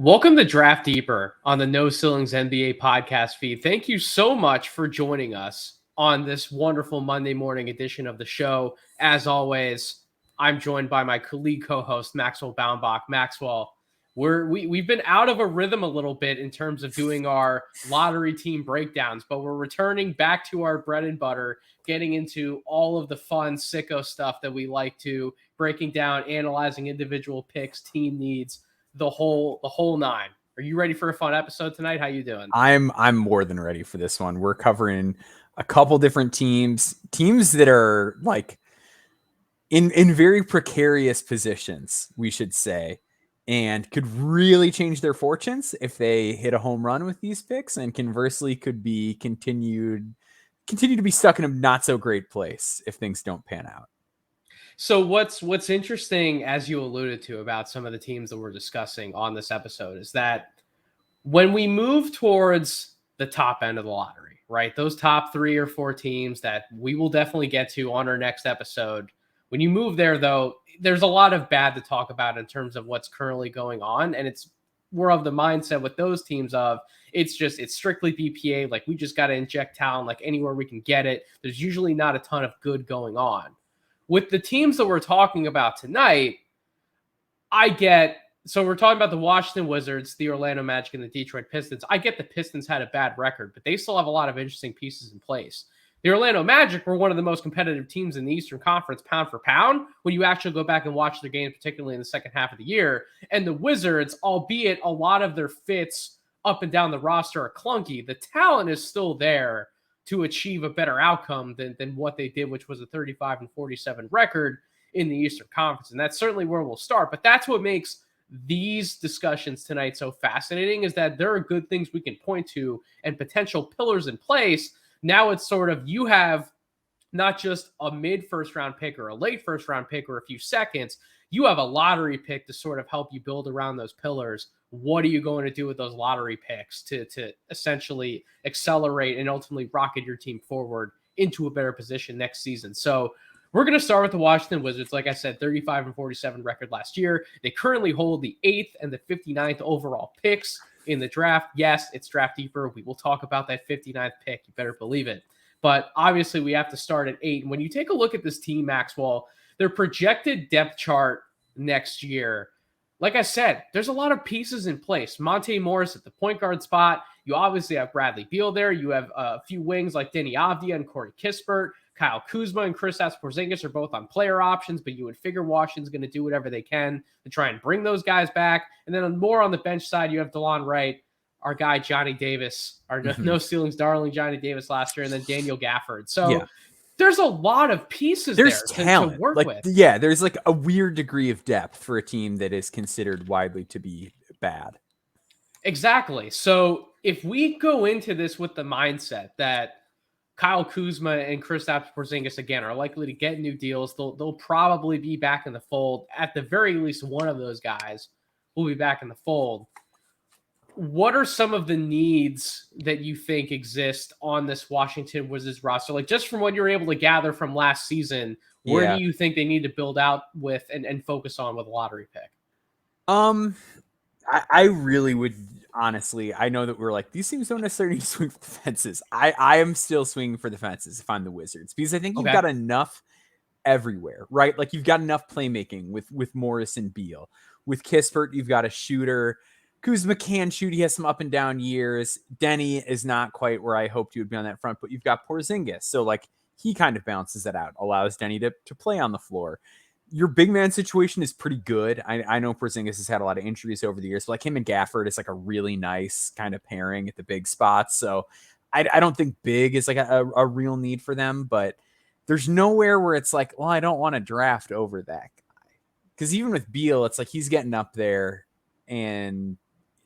Welcome to Draft Deeper on the No Ceilings NBA podcast feed. Thank you so much for joining us on this wonderful Monday morning edition of the show. As always, I'm joined by my colleague co-host Maxwell Baumbach. Maxwell, we've been out of a rhythm a little bit in terms of doing our lottery team breakdowns, but we're returning back to our bread and butter, getting into all of the fun sicko stuff that we like to, breaking down, analyzing individual picks, team needs, the whole nine. Are you ready for a fun episode tonight? How you doing? I'm more than ready for this one. We're covering a couple different teams that are like in very precarious positions, we should say, and could really change their fortunes if they hit a home run with these picks, and conversely could be continue to be stuck in a not so great place if things don't pan out. So what's interesting, as you alluded to, about some of the teams that we're discussing on this episode is that when we move towards the top end of the lottery, right? Those top 3 or 4 teams that we will definitely get to on our next episode. When you move there, though, there's a lot of bad to talk about in terms of what's currently going on. And we're of the mindset with those teams of it's strictly BPA. Like, we just got to inject talent like anywhere we can get it. There's usually not a ton of good going on. With the teams that we're talking about tonight, so we're talking about the Washington Wizards, the Orlando Magic, and the Detroit Pistons. I get the Pistons had a bad record, but they still have a lot of interesting pieces in place. The Orlando Magic were one of the most competitive teams in the Eastern Conference, pound for pound, when you actually go back and watch their games, particularly in the second half of the year. And the Wizards, albeit a lot of their fits up and down the roster are clunky, the talent is still there to achieve a better outcome than what they did, which was a 35-47 record in the Eastern Conference. And that's certainly where we'll start. But that's what makes these discussions tonight so fascinating, is that there are good things we can point to and potential pillars in place. Now it's sort of, you have not just a mid first round pick or a late first round pick or a few seconds, you have a lottery pick to sort of help you build around those pillars. What are you going to do with those lottery picks to essentially accelerate and ultimately rocket your team forward into a better position next season? So we're going to start with the Washington Wizards. Like I said, 35-47 record last year. They currently hold the 8th and the 59th overall picks in the draft. Yes, it's Draft Deeper. We will talk about that 59th pick. You better believe it. But obviously, we have to start at 8. And when you take a look at this team, Maxwell, their projected depth chart next year, like I said, there's a lot of pieces in place. Monte Morris at the point guard spot. You obviously have Bradley Beal there. You have a few wings like Denny Avdia and Corey Kispert. Kyle Kuzma and Kristaps Porzingis are both on player options, but you would figure Washington's going to do whatever they can to try and bring those guys back. And then more on the bench side, you have DeLon Wright, our guy Johnny Davis, our no ceilings darling Johnny Davis last year, and then Daniel Gafford. So there's a lot of pieces there's there talent to work with. Yeah, there's like a weird degree of depth for a team that is considered widely to be bad. Exactly. So if we go into this with the mindset that Kyle Kuzma and Kristaps Porzingis, again, are likely to get new deals, they'll probably be back in the fold. At the very least, one of those guys will be back in the fold. What are some of the needs that you think exist on this Washington Wizards roster? Like, just from what you're able to gather from last season, where do you think they need to build out with and focus on with a lottery pick? I really would, honestly, I know that we're like, these teams don't necessarily need to swing for the fences. I am still swinging for the fences if I'm the Wizards, because I think you've got enough everywhere, right? Like, you've got enough playmaking with Morris and Beal. With Kispert, you've got a shooter. Kuzma can shoot. He has some up and down years. Denny is not quite where I hoped he would be on that front, but you've got Porzingis. So, like, he kind of balances it out, allows Denny to play on the floor. Your big man situation is pretty good. I know Porzingis has had a lot of injuries over the years, but like, him and Gafford is like a really nice kind of pairing at the big spots. So I don't think big is like a real need for them, but there's nowhere where it's like, well, I don't want to draft over that guy. Because even with Beal, it's like he's getting up there, and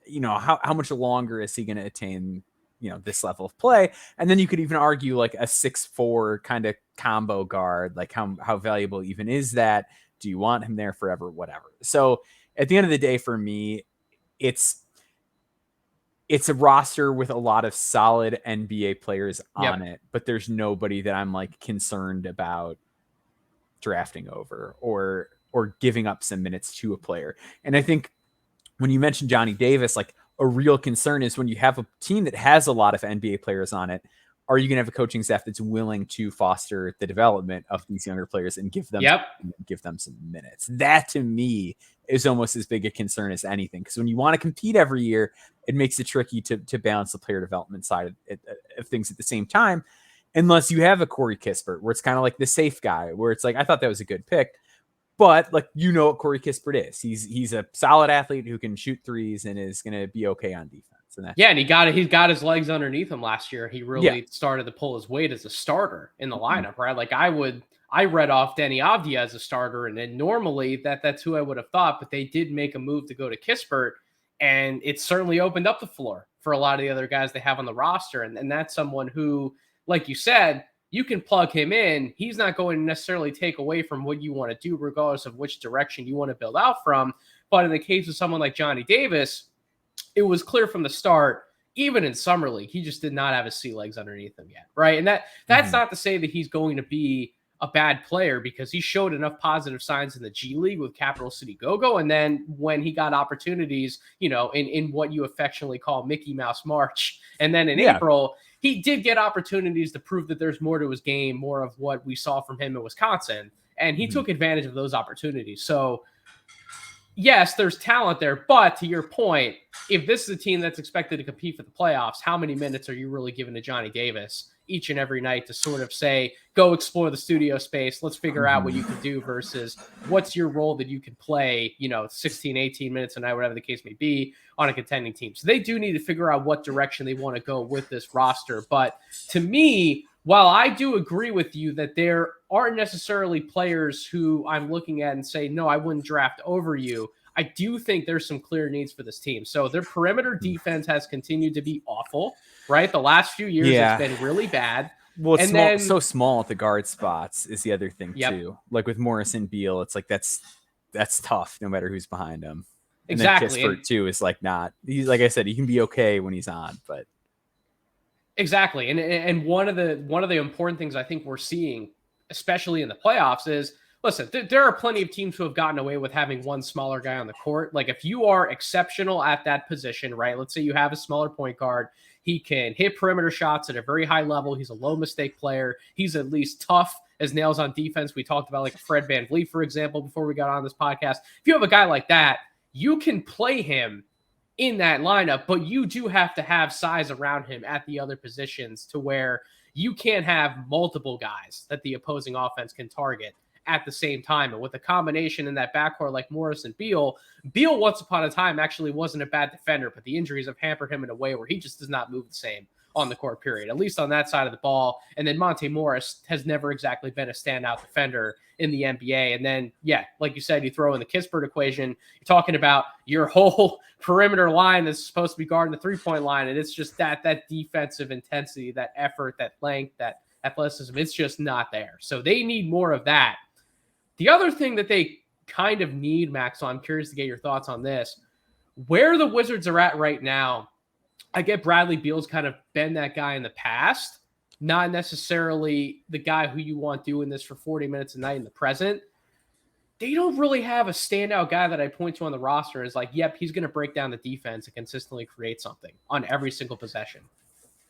you know, how much longer is he going to attain, you know, this level of play? And then you could even argue like a 6'4" kind of combo guard, like how valuable even is that? Do you want him there forever? Whatever. So at the end of the day, for me, it's a roster with a lot of solid NBA players on it, but there's nobody that I'm like concerned about drafting over or giving up some minutes to a player. And I think when you mentioned Johnny Davis, like a real concern is when you have a team that has a lot of NBA players on it, are you going to have a coaching staff that's willing to foster the development of these younger players and give them some minutes? That to me is almost as big a concern as anything. Because when you want to compete every year, it makes it tricky to balance the player development side of things at the same time. Unless you have a Corey Kispert, where it's kind of like the safe guy, where it's like, I thought that was a good pick. But like, you know what Corey Kispert is. He's a solid athlete who can shoot threes and is going to be okay on defense. And and he's got his legs underneath him last year. He really started to pull his weight as a starter in the lineup, right? Like I read off Denny Avdia as a starter, and then normally that's who I would have thought, but they did make a move to go to Kispert, and it certainly opened up the floor for a lot of the other guys they have on the roster. And that's someone who, like you said, you can plug him in. He's not going to necessarily take away from what you want to do, regardless of which direction you want to build out from. But in the case of someone like Johnny Davis, it was clear from the start, even in Summer League, he just did not have his sea legs underneath him yet, right? And that's not to say that he's going to be a bad player, because he showed enough positive signs in the G League with Capital City Go-Go. And then when he got opportunities, in what you affectionately call Mickey Mouse March, and then in April, he did get opportunities to prove that there's more to his game, more of what we saw from him in Wisconsin. And he took advantage of those opportunities. So yes, there's talent there, but to your point, if this is a team that's expected to compete for the playoffs, how many minutes are you really giving to Johnny Davis each and every night to sort of say, go explore the studio space, let's figure out what you can do, versus what's your role that you can play, 16, 18 minutes a night, whatever the case may be, on a contending team. So they do need to figure out what direction they want to go with this roster. But to me, while I do agree with you that there aren't necessarily players who I'm looking at and say, no, I wouldn't draft over you, I do think there's some clear needs for this team. So their perimeter defense has continued to be awful, right? The last few years, it's been really bad. Well, it's so small at the guard spots is the other thing too. Like with Morris and Beal, it's like that's tough no matter who's behind him. Exactly. And then Kispert too is like he's, like I said, he can be okay when he's on, but exactly. And one of the important things I think we're seeing, especially in the playoffs, is, listen, there are plenty of teams who have gotten away with having one smaller guy on the court. Like if you are exceptional at that position, right? Let's say you have a smaller point guard. He can hit perimeter shots at a very high level. He's a low mistake player. He's at least tough as nails on defense. We talked about like Fred VanVleet, for example, before we got on this podcast. If you have a guy like that, you can play him in that lineup, but you do have to have size around him at the other positions to where you can't have multiple guys that the opposing offense can target at the same time. And with a combination in that backcourt like Morris and Beal once upon a time actually wasn't a bad defender, but the injuries have hampered him in a way where he just does not move the same on the court, period, at least on that side of the ball. And then Monte Morris has never exactly been a standout defender in the NBA. And then, like you said, you throw in the Kispert equation, you're talking about your whole perimeter line that's supposed to be guarding the three-point line. And it's just that defensive intensity, that effort, that length, that athleticism, it's just not there. So they need more of that. The other thing that they kind of need, Max, so I'm curious to get your thoughts on this, where the Wizards are at right now. I get Bradley Beal's kind of been that guy in the past, not necessarily the guy who you want doing this for 40 minutes a night in the present. They don't really have a standout guy that I point to on the roster as like, yep, he's going to break down the defense and consistently create something on every single possession.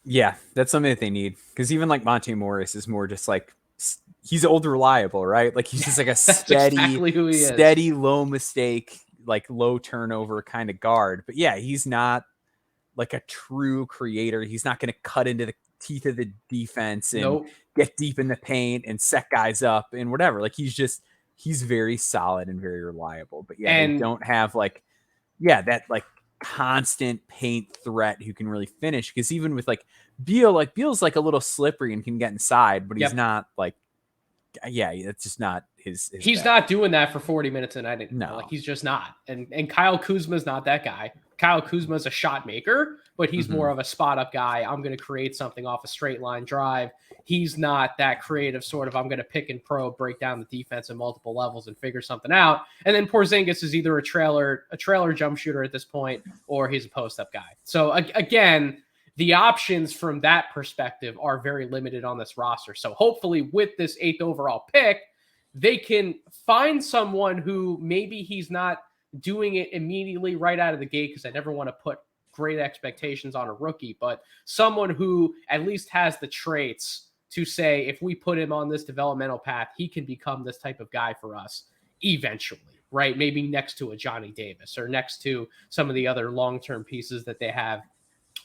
Yeah, that's something that they need, because even like Monte Morris is more just like, he's old reliable, right? Like he's just like a steady, low mistake, like low turnover kind of guard. But yeah, he's not like a true creator. He's not going to cut into the teeth of the defense and get deep in the paint and set guys up and whatever. Like he's very solid and very reliable. But yeah, they don't have that like constant paint threat who can really finish. Because even with like Beal's like a little slippery and can get inside, but he's not like, that's just not his he's bag. Not doing that for 40 minutes a night. No, like he's just not. And Kyle Kuzma's not that guy. Kyle Kuzma's a shot maker, but he's more of a spot up guy. I'm going to create something off a straight line drive. He's not that creative sort of, I'm going to pick and probe, break down the defense at multiple levels and figure something out. And then Porzingis is either a trailer jump shooter at this point, or he's a post up guy. So again, the options from that perspective are very limited on this roster. So hopefully with this 8th overall pick, they can find someone who maybe he's not doing it immediately right out of the gate because I never want to put great expectations on a rookie, but someone who at least has the traits to say, if we put him on this developmental path, he can become this type of guy for us eventually, right? Maybe next to a Johnny Davis or next to some of the other long-term pieces that they have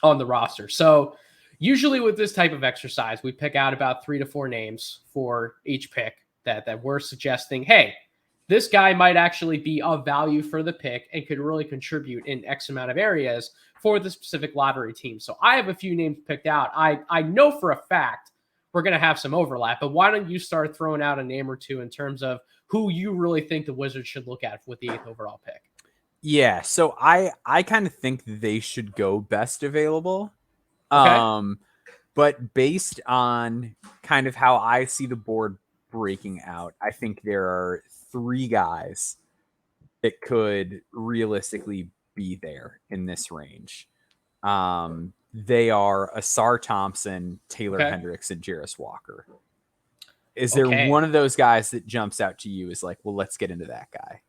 on the roster. So usually with this type of exercise, we pick out about 3 to 4 names for each pick that we're suggesting, hey, this guy might actually be of value for the pick and could really contribute in X amount of areas for the specific lottery team. So I have a few names picked out. I know for a fact we're going to have some overlap, but why don't you start throwing out a name or two in terms of who you really think the Wizards should look at with the 8th overall pick? Yeah, so I kind of think they should go best available. Okay. But based on kind of how I see the board breaking out, I think there are 3 guys that could realistically be there in this range. They are Asar Thompson, Taylor Hendricks, and Jarris Walker. Is there one of those guys that jumps out to you as like, well, let's get into that guy?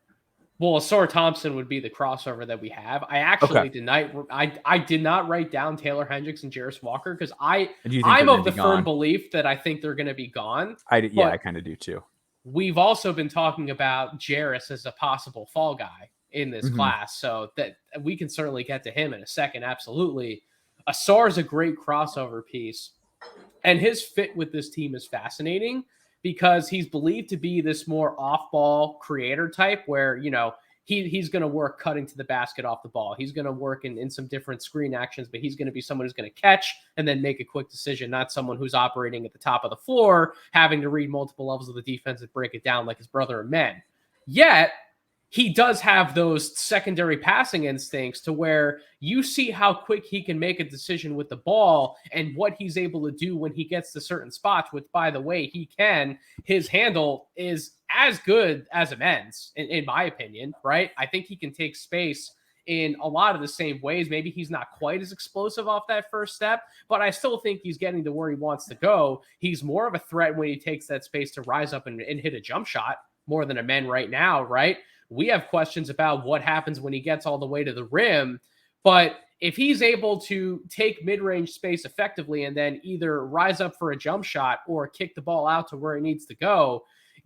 Well, Asar Thompson would be the crossover that we have. I actually did not. I did not write down Taylor Hendricks and Jarris Walker because I'm of the firm belief that I think they're going to be gone. I kind of do too. We've also been talking about Jarris as a possible fall guy in this class, so that we can certainly get to him in a second. Absolutely, Asar is a great crossover piece, and his fit with this team is fascinating because he's believed to be this more off-ball creator type where, you know, he's going to work cutting to the basket off the ball. He's going to work in some different screen actions, but he's going to be someone who's going to catch and then make a quick decision, not someone who's operating at the top of the floor, having to read multiple levels of the defense and break it down like his brother and men. Yet, he does have those secondary passing instincts to where you see how quick he can make a decision with the ball and what he's able to do when he gets to certain spots, which, by the way, his handle is as good as a men's, in my opinion, right? I think he can take space in a lot of the same ways. Maybe he's not quite as explosive off that first step, but I still think he's getting to where he wants to go. He's more of a threat when he takes that space to rise up and hit a jump shot more than a men right now, right? We have questions about what happens when he gets all the way to the rim, but if he's able to take mid-range space effectively and then either rise up for a jump shot or kick the ball out to where it needs to go,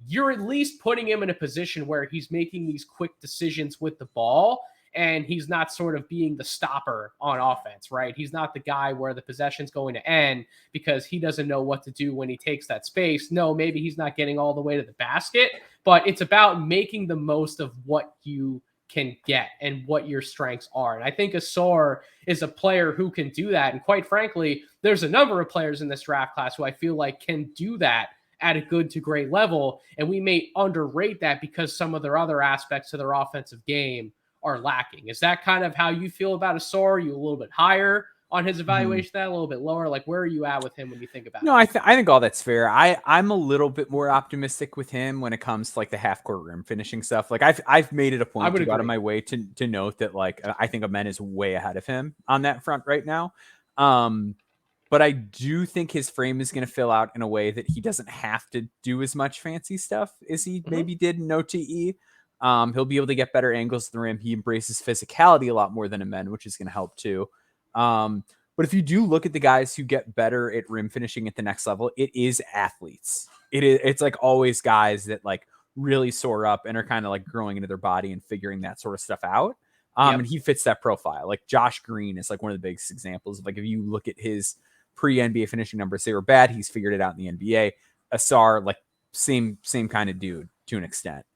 you're at least putting him in a position where he's making these quick decisions with the ball and he's not sort of being the stopper on offense, right? He's not the guy where the possession's going to end because he doesn't know what to do when he takes that space. No, maybe he's not getting all the way to the basket, but it's about making the most of what you can get and what your strengths are. And I think Asar is a player who can do that. And quite frankly, there's a number of players in this draft class who I feel like can do that at a good to great level. And we may underrate that because some of their other aspects of their offensive game are lacking. Is that kind of how you feel about Asar? Are you a little bit higher on his evaluation, that a little bit lower? Like, where are you at with him when you think about it? No, I think all that's fair. I'm a little bit more optimistic with him when it comes to like the half court rim finishing stuff. Like I've made it a point to go out of my way to note that like I think Amen is way ahead of him on that front right now. But I do think his frame is going to fill out in a way that he doesn't have to do as much fancy stuff as he maybe did in OTE. He'll be able to get better angles to the rim. He embraces physicality a lot more than Amen, which is going to help too. But if you do look at the guys who get better at rim finishing at the next level, it is athletes. It's like always guys that like really soar up and are kind of like growing into their body and figuring that sort of stuff out. And he fits that profile. Like Josh Green is like one of the biggest examples. Like if you look at his pre-NBA finishing numbers, they were bad. He's figured it out in the NBA. Asar, like same kind of dude to an extent.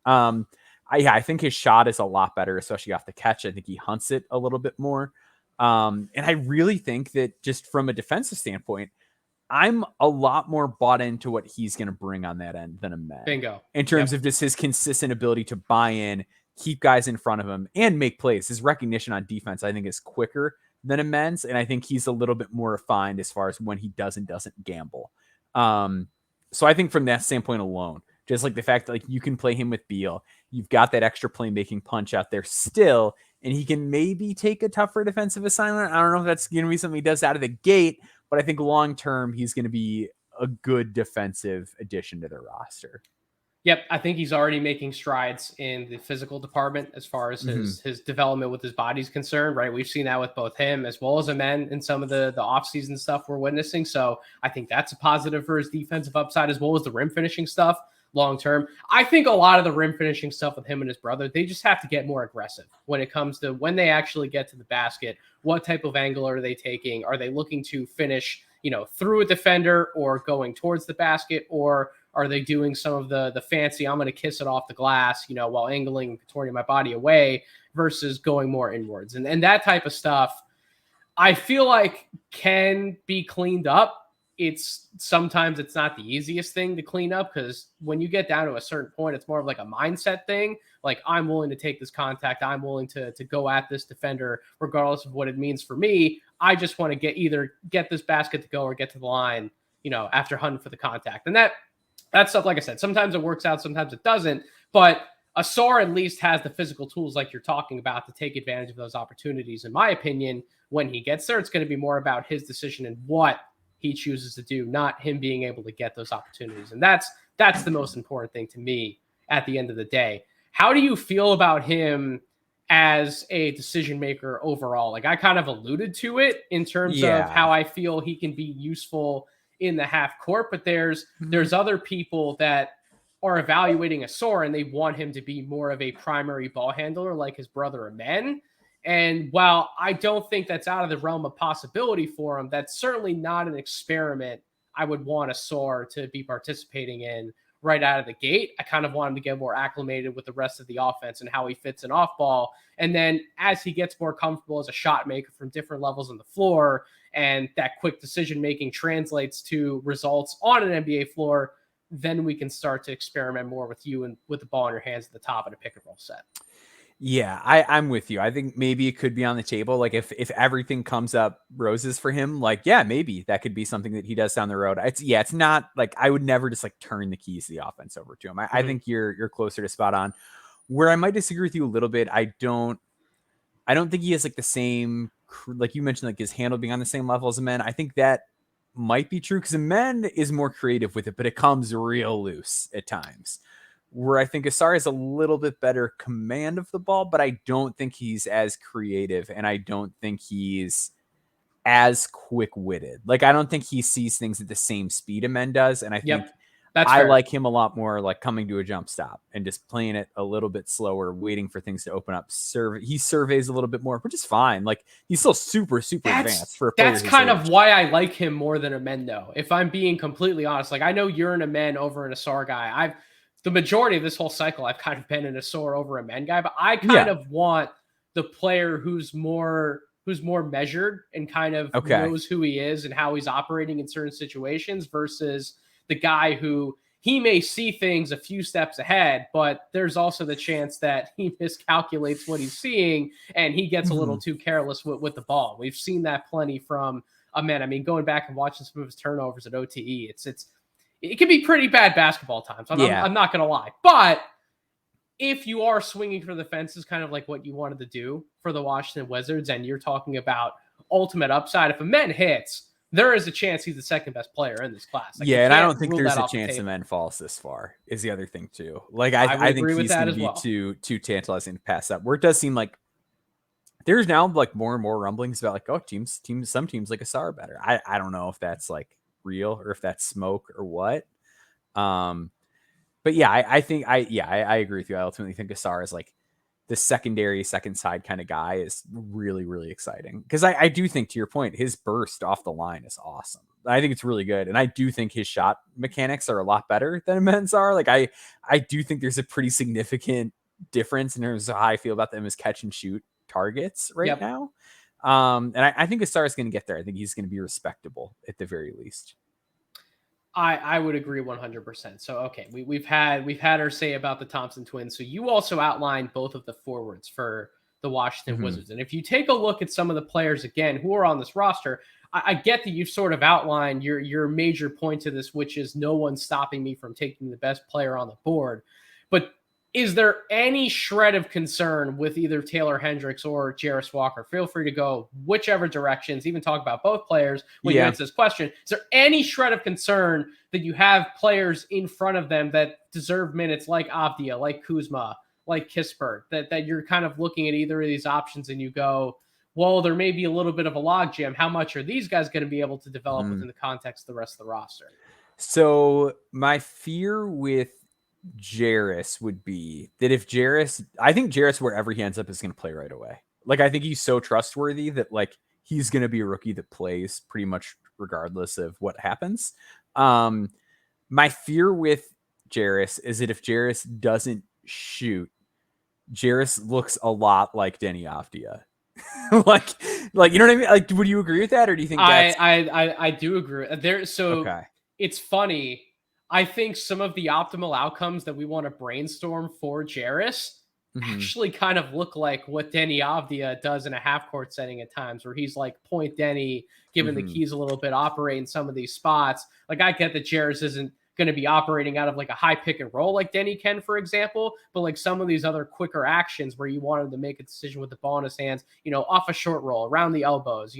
I think his shot is a lot better, especially off the catch. I think he hunts it a little bit more. And I really think that just from a defensive standpoint, I'm a lot more bought into what he's going to bring on that end than Amen. Bingo. In terms of just his consistent ability to buy in, keep guys in front of him, and make plays. His recognition on defense, I think, is quicker than Amen's, and I think he's a little bit more refined as far as when he doesn't gamble. So I think from that standpoint alone, just like the fact that like you can play him with Beal, you've got that extra playmaking punch out there still, and he can maybe take a tougher defensive assignment. I don't know if that's going to be something he does out of the gate, but I think long term he's going to be a good defensive addition to their roster. Yep, I think he's already making strides in the physical department as far as his development with his body's concerned, right? We've seen that with both him as well as Amen in some of the offseason stuff we're witnessing. So I think that's a positive for his defensive upside as well as the rim finishing stuff long term. I think a lot of the rim finishing stuff with him and his brother, they just have to get more aggressive when it comes to when they actually get to the basket. What type of angle are they taking? Are they looking to finish, through a defender or going towards the basket, or are they doing some of the fancy, I'm going to kiss it off the glass, while angling, contorting my body away versus going more inwards? And that type of stuff, I feel like can be cleaned up. Sometimes it's not the easiest thing to clean up because when you get down to a certain point, it's more of like a mindset thing. Like, I'm willing to take this contact. I'm willing to go at this defender, regardless of what it means for me. I just want to either get this basket to go or get to the line, after hunting for the contact. And that stuff, like I said, sometimes it works out, sometimes it doesn't. But Asar at least has the physical tools like you're talking about to take advantage of those opportunities. In my opinion, when he gets there, it's going to be more about his decision and what he chooses to do, not him being able to get those opportunities. And that's the most important thing to me at the end of the day. How do you feel about him as a decision maker overall? Like, I kind of alluded to it in terms of how I feel he can be useful in the half court, but there's other people that are evaluating Asar and they want him to be more of a primary ball handler like his brother Amen. And while I don't think that's out of the realm of possibility for him, that's certainly not an experiment I would want Asar to be participating in right out of the gate. I kind of want him to get more acclimated with the rest of the offense and how he fits in off ball. And then as he gets more comfortable as a shot maker from different levels on the floor, and that quick decision-making translates to results on an NBA floor, then we can start to experiment more with you and with the ball in your hands at the top of a pick and roll set. Yeah, I'm with you. I think maybe it could be on the table. Like, if everything comes up roses for him, like, yeah, maybe that could be something that he does down the road. It's not like I would never just like turn the keys to the offense over to him. I think you're closer to spot on. Where I might disagree with you a little bit, I don't think he has like the same, like you mentioned, like his handle being on the same level as Amen. I think that might be true because Amen is more creative with it, but it comes real loose at times. Where I think Asar has a little bit better command of the ball, but I don't think he's as creative and I don't think he's as quick-witted. Like, I don't think he sees things at the same speed Amen does. And I think I like him a lot more like coming to a jump stop and just playing it a little bit slower, waiting for things to open up. He surveys a little bit more, which is fine. Like, he's still super advanced for a player. That's kind of why I like him more than Amen, though. If I'm being completely honest, like, I know you're an Amen over an Asar guy. The majority of this whole cycle, I've kind of been an Asar over Amen guy, but I kind of want the player who's more measured and kind of knows who he is and how he's operating in certain situations versus the guy who he may see things a few steps ahead, but there's also the chance that he miscalculates what he's seeing and he gets a little too careless with the ball. We've seen that plenty from Amen. I mean, going back and watching some of his turnovers at OTE, it can be pretty bad basketball times. I'm not going to lie. But if you are swinging for the fences, kind of like what you wanted to do for the Washington Wizards, and you're talking about ultimate upside, if Amen hits, there is a chance he's the second best player in this class. Like, and I don't think there's a chance Amen falls this far is the other thing too. Like, I think he's going to be too tantalizing to pass up. Where it does seem like there's now like more and more rumblings about like, some teams like Asar are better. I don't know if that's like real or if that's smoke or what. But yeah, I think I agree with you. I ultimately think Asar is like the second side kind of guy is really, really exciting. Because I do think, to your point, his burst off the line is awesome. I think it's really good. And I do think his shot mechanics are a lot better than Amen's are. Like, I do think there's a pretty significant difference in terms of how I feel about them as catch and shoot targets now. And I think Asar is going to get there. I think he's going to be respectable at the very least. I would agree 100%. So, okay, we've had our say about the Thompson twins. So you also outlined both of the forwards for the Washington Wizards. And if you take a look at some of the players, again, who are on this roster, I get that you've sort of outlined your major point to this, which is no one's stopping me from taking the best player on the board. But is there any shred of concern with either Taylor Hendricks or Jarris Walker? Feel free to go whichever directions, even talk about both players when you answer this question. Is there any shred of concern that you have players in front of them that deserve minutes like Avdia, like Kuzma, like Kispert, that you're kind of looking at either of these options and you go, well, there may be a little bit of a logjam. How much are these guys going to be able to develop within the context of the rest of the roster? So my fear with Jarris would be that if I think Jarris, wherever he ends up, is going to play right away. Like, I think he's so trustworthy that like he's going to be a rookie that plays pretty much regardless of what happens. My fear with Jarris is that if Jarris doesn't shoot, Jarris looks a lot like Denny Avdia. like you know what I mean? Like, would you agree with that, or do you think that's... I do agree there? So okay. It's funny. I think some of the optimal outcomes that we want to brainstorm for Jarris actually kind of look like what Denny Avdia does in a half-court setting at times, where he's like point Denny, giving the keys a little bit, operating some of these spots. Like, I get that Jarris isn't going to be operating out of like a high pick and roll like Denny can, for example, but like some of these other quicker actions where you want him to make a decision with the ball in his hands, off a short roll, around the elbows,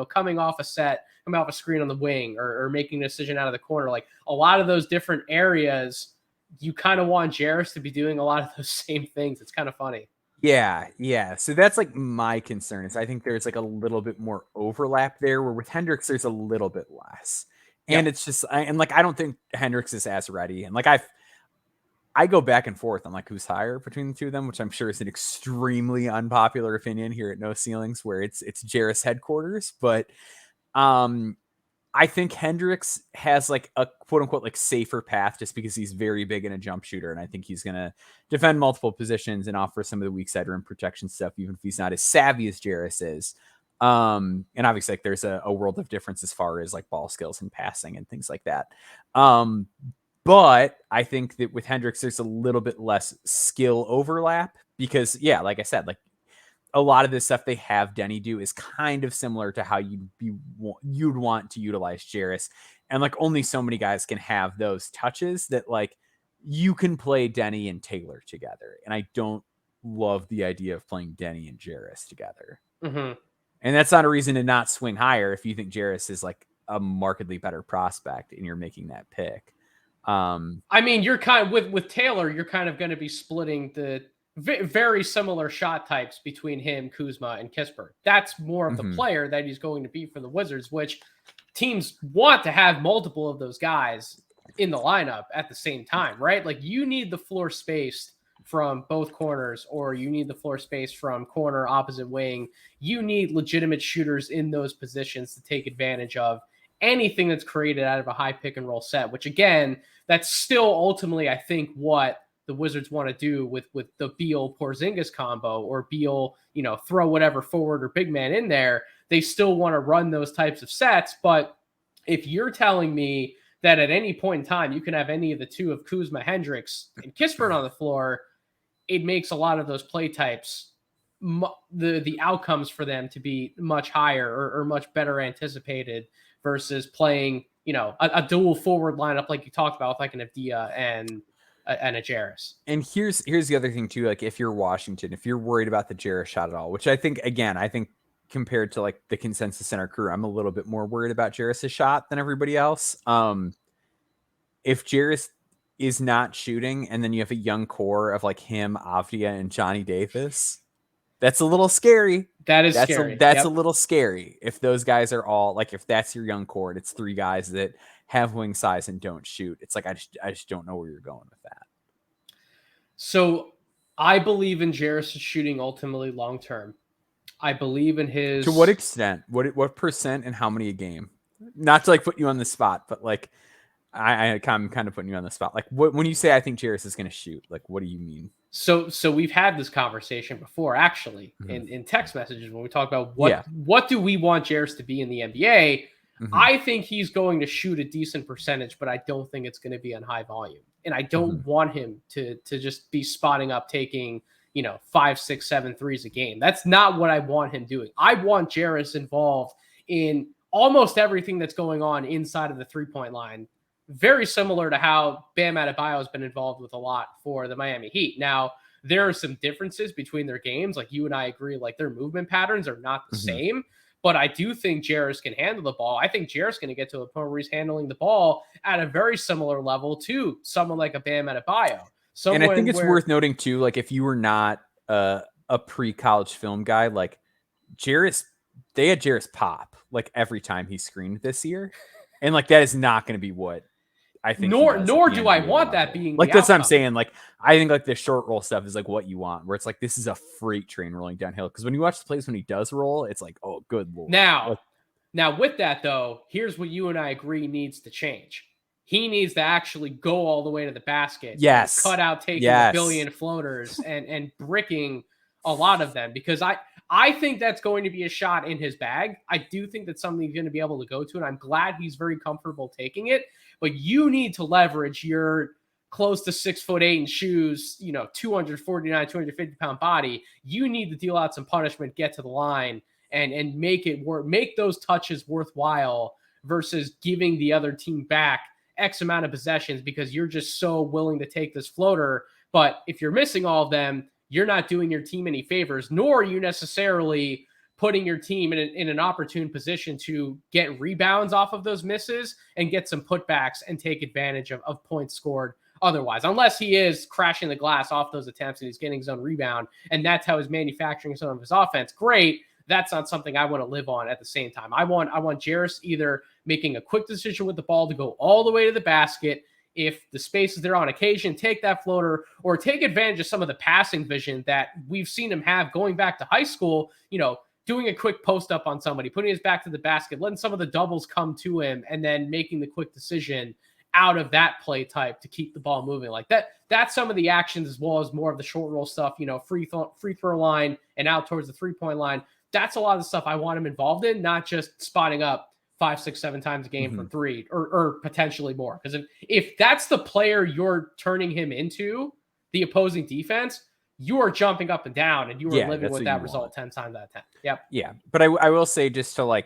coming off a set, coming off a screen on the wing, or making a decision out of the corner. Like, a lot of those different areas, you kind of want Jarris to be doing a lot of those same things. It's kind of funny. Yeah. So that's like my concern is I think there's like a little bit more overlap there, where with Hendricks, there's a little bit less. And it's just, I don't think Hendricks is as ready. And like, I go back and forth on like who's higher between the two of them, which I'm sure is an extremely unpopular opinion here at No Ceilings, where it's Jarris headquarters. But I think Hendricks has like a quote unquote like safer path just because he's very big and a jump shooter. And I think he's going to defend multiple positions and offer some of the weak side rim protection stuff, even if he's not as savvy as Jarris is. And obviously like there's a world of difference as far as like ball skills and passing and things like that. But I think that with Hendricks, there's a little bit less skill overlap because like I said, like a lot of this stuff they have Denny do is kind of similar to how you'd want to utilize Jarris. And like only so many guys can have those touches that like you can play Denny and Taylor together. And I don't love the idea of playing Denny and Jarris together. And that's not a reason to not swing higher if you think Jarris is like a markedly better prospect and you're making that pick. I mean, you're kind of with Taylor, you're kind of going to be splitting the very similar shot types between him, Kuzma, and Kispert. That's more of the player that he's going to be for the Wizards, which teams want to have multiple of those guys in the lineup at the same time, right? Like, you need the floor space from both corners, or you need the floor space from corner, opposite wing. You need legitimate shooters in those positions to take advantage of anything that's created out of a high pick and roll set, which again, that's still ultimately, I think, what the Wizards want to do with the Beal-Porzingis combo, or Beal, throw whatever forward or big man in there. They still want to run those types of sets. But if you're telling me that at any point in time you can have any of the two of Kuzma, Hendricks, and Kispert on the floor, it makes a lot of those play types, the outcomes for them to be much higher or much better anticipated versus playing, a dual forward lineup like you talked about with like an Avdia and a Jarris. And here's the other thing too. Like, if you're Washington, if you're worried about the Jarris shot at all, which I think compared to like the consensus center crew, I'm a little bit more worried about Jarris' shot than everybody else. If Jarris is not shooting and then you have a young core of like him, Avdia, and Johnny Davis, that's a little scary. That's scary. That's a little scary. If those guys are all like, if that's your young core, and it's three guys that have wing size and don't shoot, it's like, I just don't know where you're going with that. So I believe in Jarris' shooting ultimately long-term. I believe in his... To what extent? What percent and how many a game? Not to like put you on the spot, but like, I'm kind of putting you on the spot. Like, when you say I think Jarris is going to shoot, like, what do you mean? So we've had this conversation before, actually, in text messages when we talk about what do we want Jarris to be in the NBA. I think he's going to shoot a decent percentage, but I don't think it's going to be on high volume. And I don't want him to just be spotting up, taking, 5, 6, 7 threes a game. That's not what I want him doing. I want Jarris involved in almost everything that's going on inside of the 3-point line very similar to how Bam Adebayo has been involved with a lot for the Miami Heat. Now, there are some differences between their games. Like you and I agree, like their movement patterns are not the same. But I do think Jarris can handle the ball. I think Jarris going to get to a point where he's handling the ball at a very similar level to someone like a Bam Adebayo. And I think it's worth noting too, like if you were not a pre-college film guy, like Jarris, they had Jarris pop like every time he screened this year. And like that is not going to be what I think. Nor do I want that being like that's what I'm saying. Like I think like the short roll stuff is like what you want, where it's like this is a freight train rolling downhill. Because when you watch the plays when he does roll, it's like, oh, good lord. Now with that though, here's what you and I agree needs to change. He needs to actually go all the way to the basket. Yes, cut out taking a billion floaters and bricking a lot of them, because I think that's going to be a shot in his bag. I do think that's something he's going to be able to go to, and I'm glad he's very comfortable taking it. But you need to leverage your close to 6'8" in shoes, 249, 250 pound body. You need to deal out some punishment, get to the line, and make it work, make those touches worthwhile versus giving the other team back X amount of possessions because you're just so willing to take this floater. But if you're missing all of them, you're not doing your team any favors, nor are you necessarily putting your team in an opportune position to get rebounds off of those misses and get some putbacks and take advantage of points scored otherwise, unless he is crashing the glass off those attempts and he's getting his own rebound. And that's how he's manufacturing some of his offense. Great. That's not something I want to live on at the same time. I want Jarris either making a quick decision with the ball to go all the way to the basket. If the space is there on occasion, take that floater or take advantage of some of the passing vision that we've seen him have going back to high school, doing a quick post up on somebody, putting his back to the basket, letting some of the doubles come to him, and then making the quick decision out of that play type to keep the ball moving like that. That's some of the actions, as well as more of the short roll stuff, free throw line and out towards the 3-point line. That's a lot of the stuff I want him involved in, not just spotting up 5, 6, 7 times a game from three or potentially more. Because if that's the player you're turning him into, the opposing defense, you are jumping up and down and you are living with that result 10 times out of 10. Yep. Yeah. But I will say, just to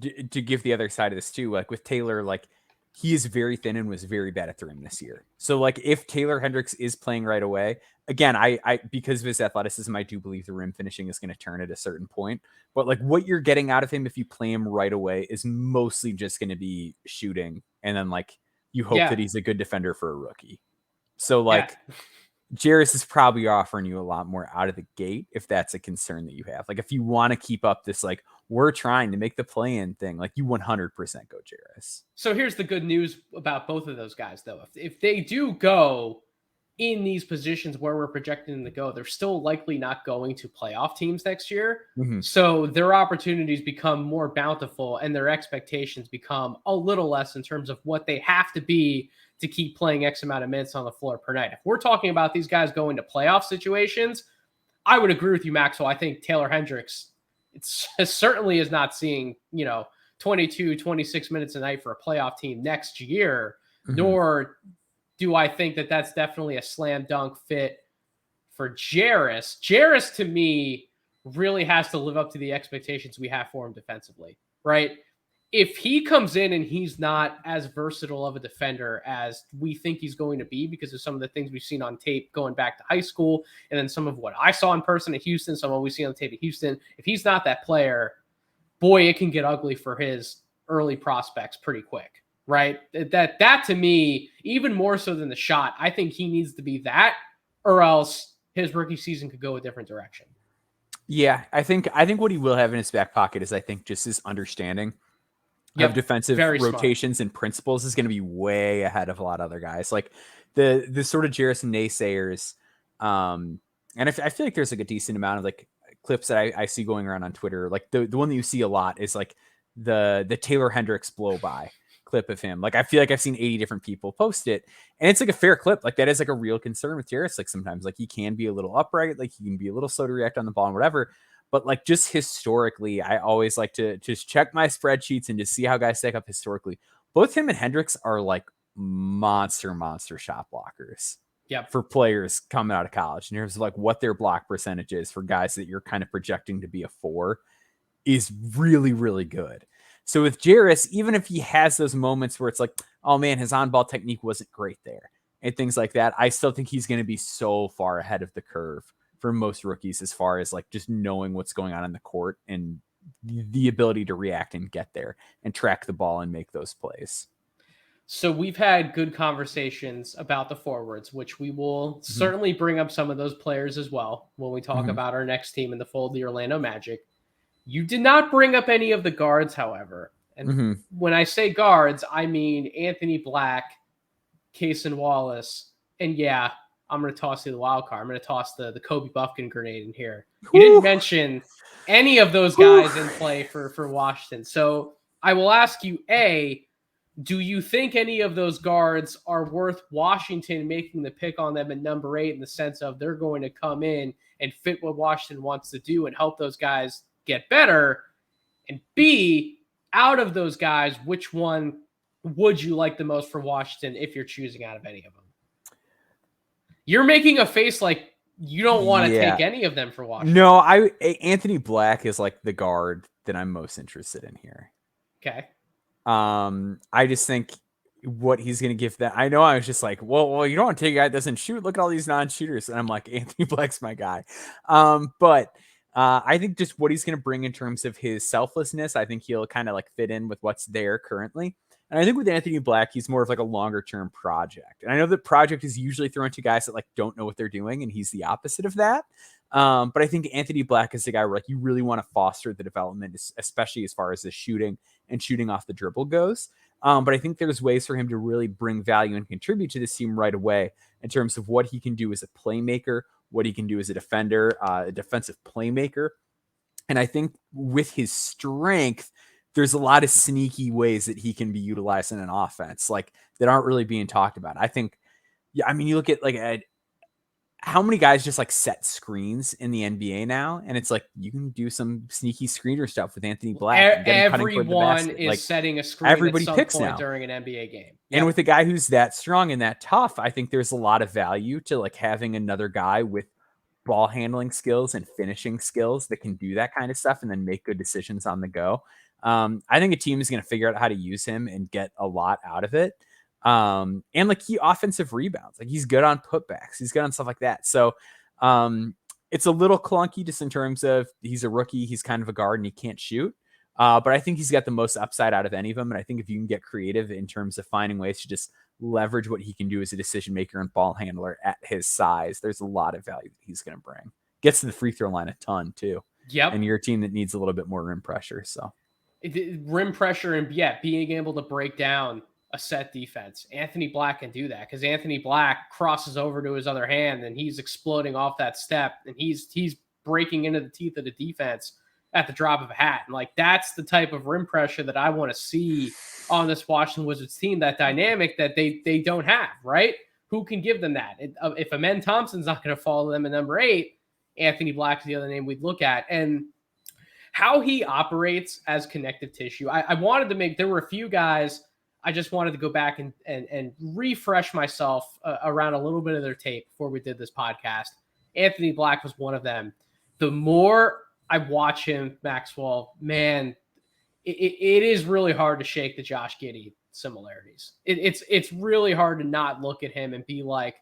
to give the other side of this too, like with Taylor, like he is very thin and was very bad at the rim this year. So like if Taylor Hendricks is playing right away, again, I because of his athleticism, I do believe the rim finishing is going to turn at a certain point. But like what you're getting out of him if you play him right away is mostly just going to be shooting. And then like you hope that he's a good defender for a rookie. So like Jarris is probably offering you a lot more out of the gate if that's a concern that you have. Like if you want to keep up this, like we're trying to make the play-in thing, like you 100% go Jarris. So here's the good news about both of those guys, though. If they do go in these positions where we're projecting them to go, they're still likely not going to playoff teams next year. So their opportunities become more bountiful and their expectations become a little less in terms of what they have to be to keep playing X amount of minutes on the floor per night. If we're talking about these guys going to playoff situations, I would agree with you, Maxwell. I think Taylor Hendricks certainly is not seeing, 22, 26 minutes a night for a playoff team next year, nor do I think that that's definitely a slam dunk fit for Jarris. Jarris, to me, really has to live up to the expectations we have for him defensively, right? If he comes in and he's not as versatile of a defender as we think he's going to be because of some of the things we've seen on tape going back to high school, and then some of what I saw in person at Houston, some of what we see on tape at Houston, if he's not that player, boy, it can get ugly for his early prospects pretty quick, right? That to me, even more so than the shot, I think he needs to be that, or else his rookie season could go a different direction. Yeah, I think what he will have in his back pocket is, I think, just his understanding of defensive rotations and principles is going to be way ahead of a lot of other guys. Like the sort of Jarris naysayers. And I feel like there's like a decent amount of like clips that I see going around on Twitter. Like the one that you see a lot is like the Taylor Hendricks blow by clip of him. Like I feel like I've seen 80 different people post it, and it's like a fair clip. Like that is like a real concern with Jarris. Like sometimes like he can be a little upright, like he can be a little slow to react on the ball and whatever. But like just historically, I always like to just check my spreadsheets and just see how guys stack up historically. Both him and Hendricks are like monster shot blockers. For players coming out of college, in terms of like what their block percentage is for guys that you're kind of projecting to be a 4 is really, really good. So with Jarris, even if he has those moments where it's like, oh man, his on-ball technique wasn't great there and things like that. I still think he's going to be so far ahead of the curve for most rookies as far as like just knowing what's going on in the court and the ability to react and get there and track the ball and make those plays. So we've had good conversations about the forwards, which we will certainly bring up some of those players as well when we talk about our next team in the fold, the Orlando Magic. You did not bring up any of the guards, however. And when I say guards, I mean Anthony Black, Cason Wallace, and yeah, I'm going to toss you the wild card. I'm going to toss the Kobe Buffkin grenade in here. You didn't mention any of those guys in play for Washington. So I will ask you, A, do you think any of those guards are worth Washington making the pick on them at number 8 in the sense of they're going to come in and fit what Washington wants to do and help those guys get better? And B, out of those guys, which one would you like the most for Washington if you're choosing out of any of them? You're making a face like you don't want to take any of them for Washington. No, Anthony Black is like the guard that I'm most interested in here. Okay. I just think what he's going to give that. I know I was just like, well, you don't want to take a guy that doesn't shoot. Look at all these non-shooters. And I'm like, Anthony Black's my guy. But I think just what he's going to bring in terms of his selflessness, I think he'll kind of like fit in with what's there currently. And I think with Anthony Black, he's more of like a longer term project. And I know that project is usually thrown to guys that like don't know what they're doing. And he's the opposite of that. But I think Anthony Black is the guy where like you really want to foster the development, especially as far as the shooting and shooting off the dribble goes. But I think there's ways for him to really bring value and contribute to this team right away in terms of what he can do as a playmaker, what he can do as a defender, a defensive playmaker. And I think with his strength, there's a lot of sneaky ways that he can be utilized in an offense, like that aren't really being talked about. I think, yeah, I mean, you look at like how many guys just like set screens in the NBA now, and it's like you can do some sneaky screener stuff with Anthony Black. Everyone is like, setting a screen. Everybody at some picks point now during an NBA game, and with a guy who's that strong and that tough, I think there's a lot of value to like having another guy with ball handling skills and finishing skills that can do that kind of stuff and then make good decisions on the go. I think a team is going to figure out how to use him and get a lot out of it. And like he offensive rebounds, like he's good on putbacks. He's good on stuff like that. So, it's a little clunky just in terms of he's a rookie. He's kind of a guard and he can't shoot. But I think he's got the most upside out of any of them. And I think if you can get creative in terms of finding ways to just leverage what he can do as a decision maker and ball handler at his size, there's a lot of value that he's going to bring. Gets to the free throw line a ton too. Yep. And you're a team that needs a little bit more rim pressure. So rim pressure and being able to break down a set defense. Anthony Black can do that because Anthony Black crosses over to his other hand and he's exploding off that step and he's breaking into the teeth of the defense at the drop of a hat. And like, that's the type of rim pressure that I want to see on this Washington Wizards team, that dynamic that they don't have, right? Who can give them that? If Amen Thompson's not going to follow them at number 8, Anthony Black is the other name we'd look at. And how he operates as connective tissue. I wanted to make, there were a few guys I just wanted to go back and refresh myself around a little bit of their tape before we did this podcast. Anthony Black was one of them. The more I watch him, Maxwell, man, it is really hard to shake the Josh Giddey similarities. It's really hard to not look at him and be like,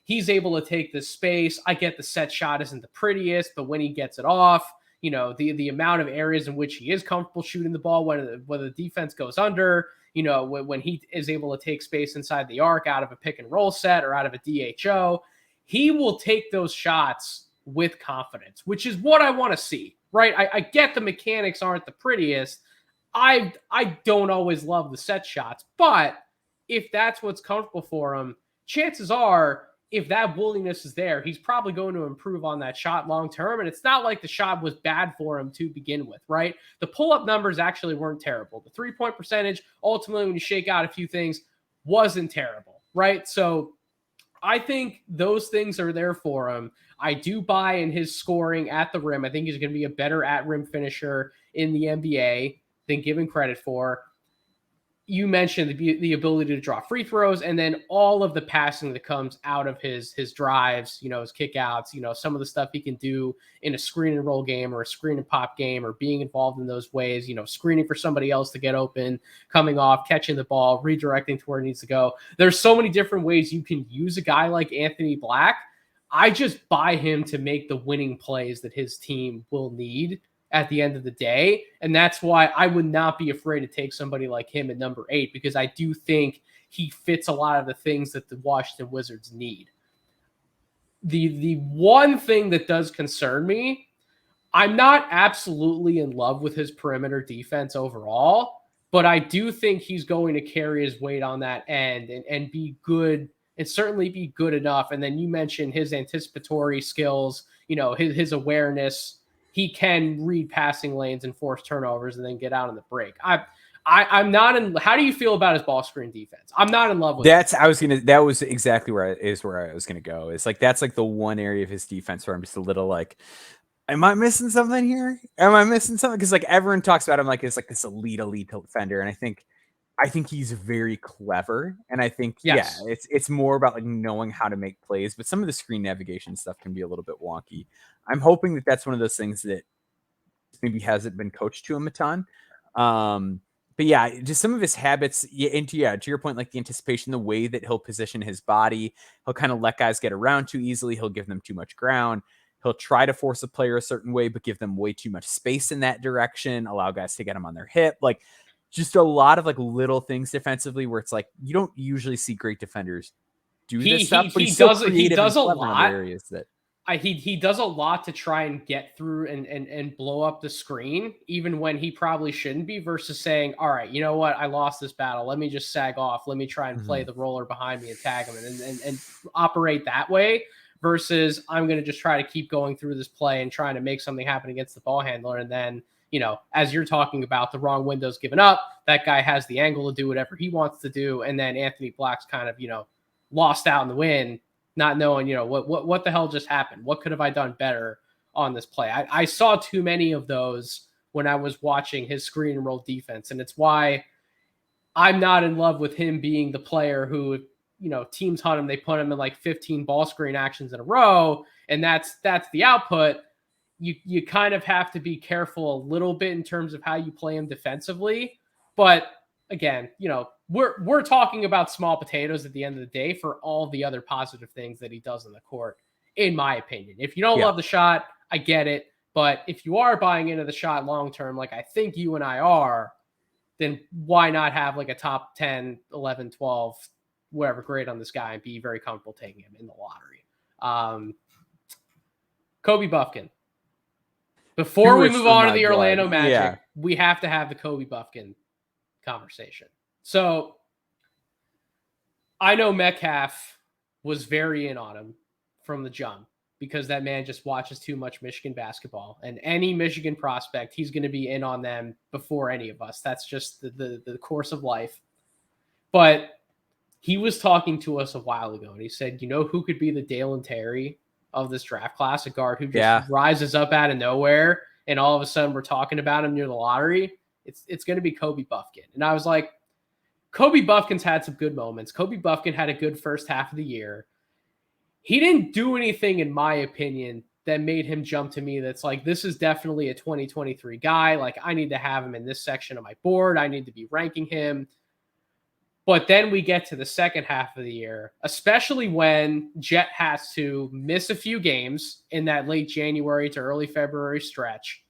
he's able to take the space. I get the set shot isn't the prettiest, but when he gets it off, you know, the amount of areas in which he is comfortable shooting the ball, when the defense goes under, you know, when he is able to take space inside the arc out of a pick and roll set or out of a DHO, he will take those shots with confidence, which is what I want to see, right? I get the mechanics aren't the prettiest. I don't always love the set shots, but if that's what's comfortable for him, chances are, if that willingness is there, he's probably going to improve on that shot long term. And it's not like the shot was bad for him to begin with, right? The pull-up numbers actually weren't terrible. The three-point percentage, ultimately, when you shake out a few things, wasn't terrible, right? So I think those things are there for him. I do buy in his scoring at the rim. I think he's going to be a better at-rim finisher in the NBA than given credit for. you mentioned the ability to draw free throws, and then all of the passing that comes out of his drives, his kickouts, some of the stuff he can do in a screen and roll game or a screen and pop game, or being involved in those ways, screening for somebody else to get open, coming off, catching the ball, redirecting to where it needs to go. There's so many different ways you can use a guy like Anthony Black. I just buy him to make the winning plays that his team will need at the end of the day. And that's why I would not be afraid to take somebody like him at number 8, because I do think he fits a lot of the things that the Washington Wizards need. The one thing that does concern me, I'm not absolutely in love with his perimeter defense overall, but I do think he's going to carry his weight on that end and be good, and certainly be good enough. And then you mentioned his anticipatory skills, his awareness. He can read passing lanes and force turnovers and then get out on the break. I'm not in. How do you feel about his ball screen defense? I'm not in love with that. That was exactly where I was gonna go. It's like that's like the one area of his defense where I'm just a little like, am I missing something here? Am I missing something? Because like everyone talks about him like it's like this elite defender, and I think he's very clever, and I think yes. it's more about like knowing how to make plays. But some of the screen navigation stuff can be a little bit wonky. I'm hoping that that's one of those things that maybe hasn't been coached to him a ton. But yeah, just some of his habits. To your point, like the anticipation, the way that he'll position his body, he'll kind of let guys get around too easily. He'll give them too much ground. He'll try to force a player a certain way, but give them way too much space in that direction. Allow guys to get him on their hip, like. Just a lot of like little things defensively where it's like you don't usually see great defenders do this stuff, but he's so creative and clever in other areas that he does a lot to try and get through and blow up the screen, even when he probably shouldn't be, versus saying, all right, you know what? I lost this battle. Let me just sag off. Let me try and play the roller behind me and tag him and operate that way, versus I'm going to just try to keep going through this play and trying to make something happen against the ball handler. And then, as you're talking about, the wrong window's given up, that guy has the angle to do whatever he wants to do. And then Anthony Black's kind of, lost out in the wind, not knowing, what the hell just happened? What could have I done better on this play? I saw too many of those when I was watching his screen and roll defense. And it's why I'm not in love with him being the player who, teams hunt him. They put him in like 15 ball screen actions in a row. And that's the output. You kind of have to be careful a little bit in terms of how you play him defensively. But again, we're talking about small potatoes at the end of the day for all the other positive things that he does on the court, in my opinion. If you don't love the shot, I get it. But if you are buying into the shot long-term, like I think you and I are, then why not have like a top 10, 11, 12, whatever grade on this guy and be very comfortable taking him in the lottery. Kobe Buffkin. Before we move on to the Orlando Magic, we have to have the Kobe Buffkin conversation. So I know Metcalf was very in on him from the jump because that man just watches too much Michigan basketball. And any Michigan prospect, he's going to be in on them before any of us. That's just the course of life. But he was talking to us a while ago, and he said, who could be the Dalen Terry of this draft class, a guard who just rises up out of nowhere, and all of a sudden we're talking about him near the lottery? It's going to be Kobe Buffkin. And I was like, Kobe Buffkin's had some good moments. Kobe Buffkin had a good first half of the year. He didn't do anything, in my opinion, that made him jump to me that's like, this is definitely a 2023 guy. Like, I need to have him in this section of my board. I need to be ranking him. But then we get to the second half of the year, especially when Jet has to miss a few games in that late January to early February stretch,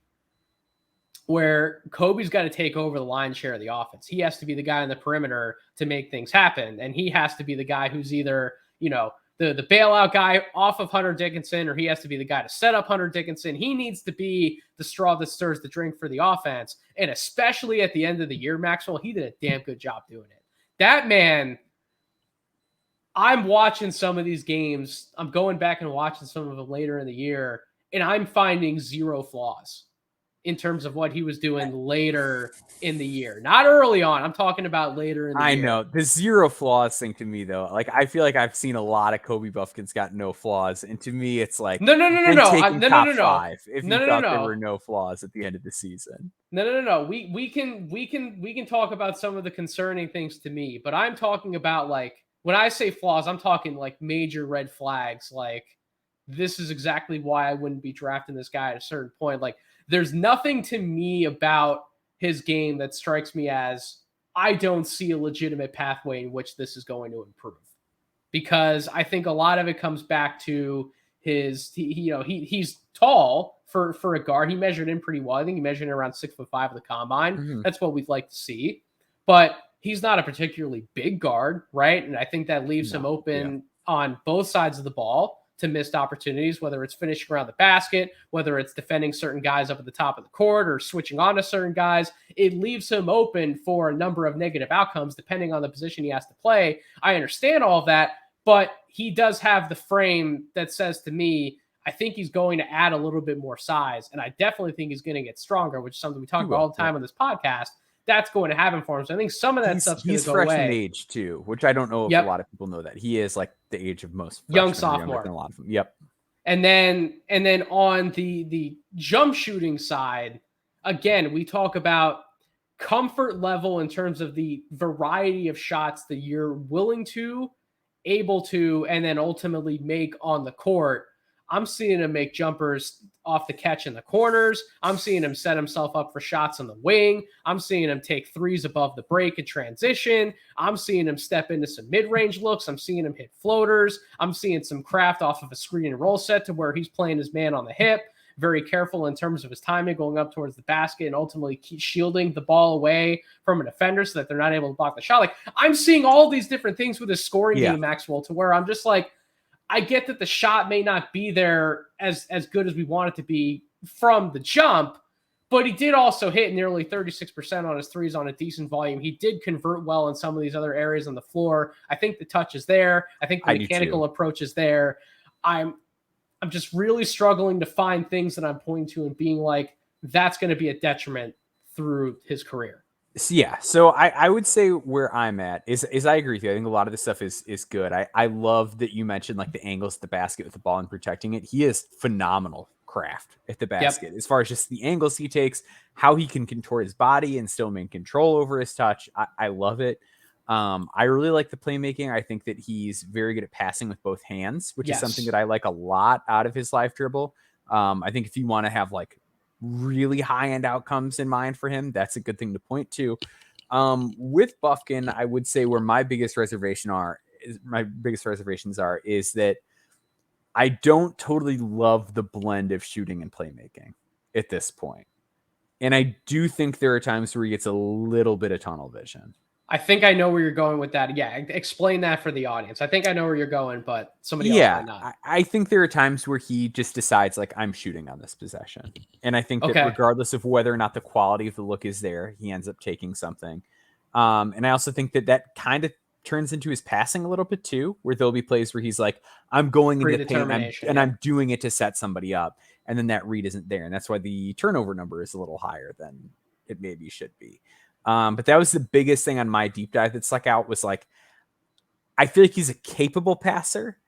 where Kobe's got to take over the lion's share of the offense. He has to be the guy on the perimeter to make things happen. And he has to be the guy who's either, the bailout guy off of Hunter Dickinson, or he has to be the guy to set up Hunter Dickinson. He needs to be the straw that stirs the drink for the offense. And especially at the end of the year, Maxwell, he did a damn good job doing it. That man, I'm watching some of these games. I'm going back and watching some of them later in the year, and I'm finding zero flaws in terms of what he was doing later in the year. Not early on. I'm talking about later in the year. I know. The zero flaws thing to me, though, like, I feel like I've seen a lot of Kobe Buffkins got no flaws. And to me, it's like, no. taking top five if you thought No. there were no flaws at the end of the season. No. We can talk about some of the concerning things to me, but I'm talking about, like, when I say flaws, I'm talking like major red flags. Like, this is exactly why I wouldn't be drafting this guy at a certain point. Like, there's nothing to me about his game that strikes me as I don't see a legitimate pathway in which this is going to improve. Because I think a lot of it comes back to he's tall for a guard. He measured in pretty well. I think he measured in around 6'5" at the combine. Mm-hmm. That's what we'd like to see. But he's not a particularly big guard, right? And I think that leaves him open on both sides of the ball to missed opportunities, whether it's finishing around the basket, whether it's defending certain guys up at the top of the court or switching on to certain guys. It leaves him open for a number of negative outcomes depending on the position he has to play. I understand all of that, but he does have the frame that says to me, I think he's going to add a little bit more size, and I definitely think he's going to get stronger, which is something we talk about all the time on this podcast. That's going to happen for him. So I think some of that stuff's going to go away. He's freshman age too, which I don't know if a lot of people know that. He is like the age of most young sophomore. A lot of them. Yep. And then on the jump shooting side, again, we talk about comfort level in terms of the variety of shots that you're willing to, able to, and then ultimately make on the court. I'm seeing him make jumpers off the catch in the corners. I'm seeing him set himself up for shots on the wing. I'm seeing him take threes above the break and transition. I'm seeing him step into some mid-range looks. I'm seeing him hit floaters. I'm seeing some craft off of a screen and roll set to where he's playing his man on the hip. Very careful in terms of his timing, going up towards the basket and ultimately shielding the ball away from a defender so that they're not able to block the shot. Like, I'm seeing all these different things with his scoring game, Maxwell, to where I'm just like, I get that the shot may not be there as good as we want it to be from the jump, but he did also hit nearly 36% on his threes on a decent volume. He did convert well in some of these other areas on the floor. I think the touch is there. I think the mechanical approach is there. I'm just really struggling to find things that I'm pointing to and being like, that's going to be a detriment through his career. Yeah, so I would say where I'm at is I agree with you. I think a lot of this stuff is good. I love that you mentioned like the angles at the basket with the ball and protecting it. He is phenomenal craft at the basket as far as just the angles he takes, how he can contort his body and still maintain control over his touch. I love it. I really like the playmaking. I think that he's very good at passing with both hands, which is something that I like a lot out of his live dribble. I think if you want to have like really high-end outcomes in mind for him, that's a good thing to point to. With Buffkin, I would say where my biggest reservations are is that I don't totally love the blend of shooting and playmaking at this point. And I do think there are times where he gets a little bit of tunnel vision. I think I know where you're going with that. Yeah, explain that for the audience. I think I know where you're going, but somebody else might not. I think there are times where he just decides, like, I'm shooting on this possession. And I think that regardless of whether or not the quality of the look is there, he ends up taking something. And I also think that kind of turns into his passing a little bit too, where there'll be plays where he's like, I'm going into the paint and I'm doing it to set somebody up. And then that read isn't there. And that's why the turnover number is a little higher than it maybe should be. But that was the biggest thing on my deep dive that stuck out was like, I feel like he's a capable passer.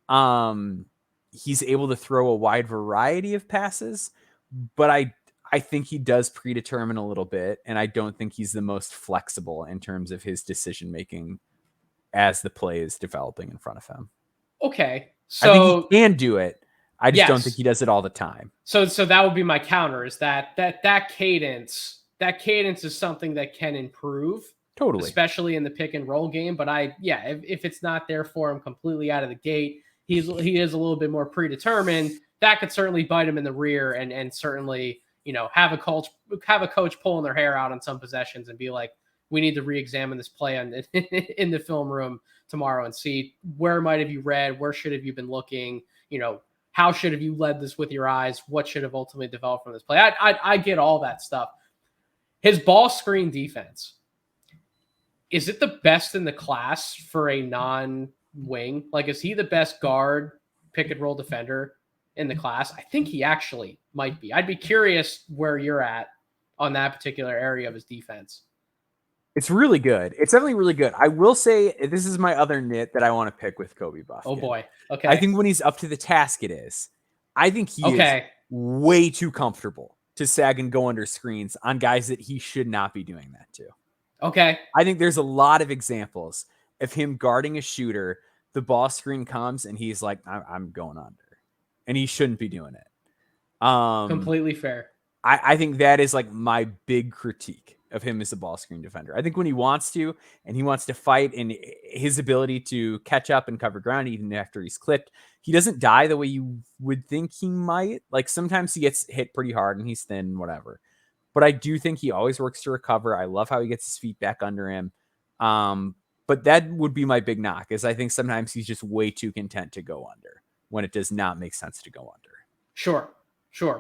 He's able to throw a wide variety of passes, but I think he does predetermine a little bit. And I don't think he's the most flexible in terms of his decision-making as the play is developing in front of him. Okay. So I think he can do it. I just don't think he does it all the time. So that would be my counter is that cadence. That cadence is something that can improve, totally, especially in the pick and roll game. But if it's not there for him completely out of the gate, he is a little bit more predetermined. That could certainly bite him in the rear, and certainly have a coach pulling their hair out on some possessions and be like, we need to re-examine this play in the film room tomorrow and see where might have you read, where should have you been looking, how should have you led this with your eyes, what should have ultimately developed from this play. I get all that stuff. His ball screen defense, is it the best in the class for a non-wing? Like, is he the best guard pick and roll defender in the class. I think he actually might be. I'd be curious where you're at on that particular area of his defense. It's really good. It's definitely really good. I will say this is my other nit that I want to pick with Kobe Buffkin. Oh boy. Okay. I think when he's up to the task, it is. I think he is way too comfortable to sag and go under screens on guys that he should not be doing that to. Okay. I think there's a lot of examples of him guarding a shooter. The ball screen comes and he's like, I'm going under, and he shouldn't be doing it. Completely fair. I think that is like my big critique of him as a ball screen defender. I think when he wants to, and he wants to fight, and his ability to catch up and cover ground even after he's clipped, he doesn't die the way you would think he might. Like sometimes he gets hit pretty hard and he's thin, whatever. But I do think he always works to recover. I love how he gets his feet back under him. But that would be my big knock, is I think sometimes he's just way too content to go under when it does not make sense to go under. Sure.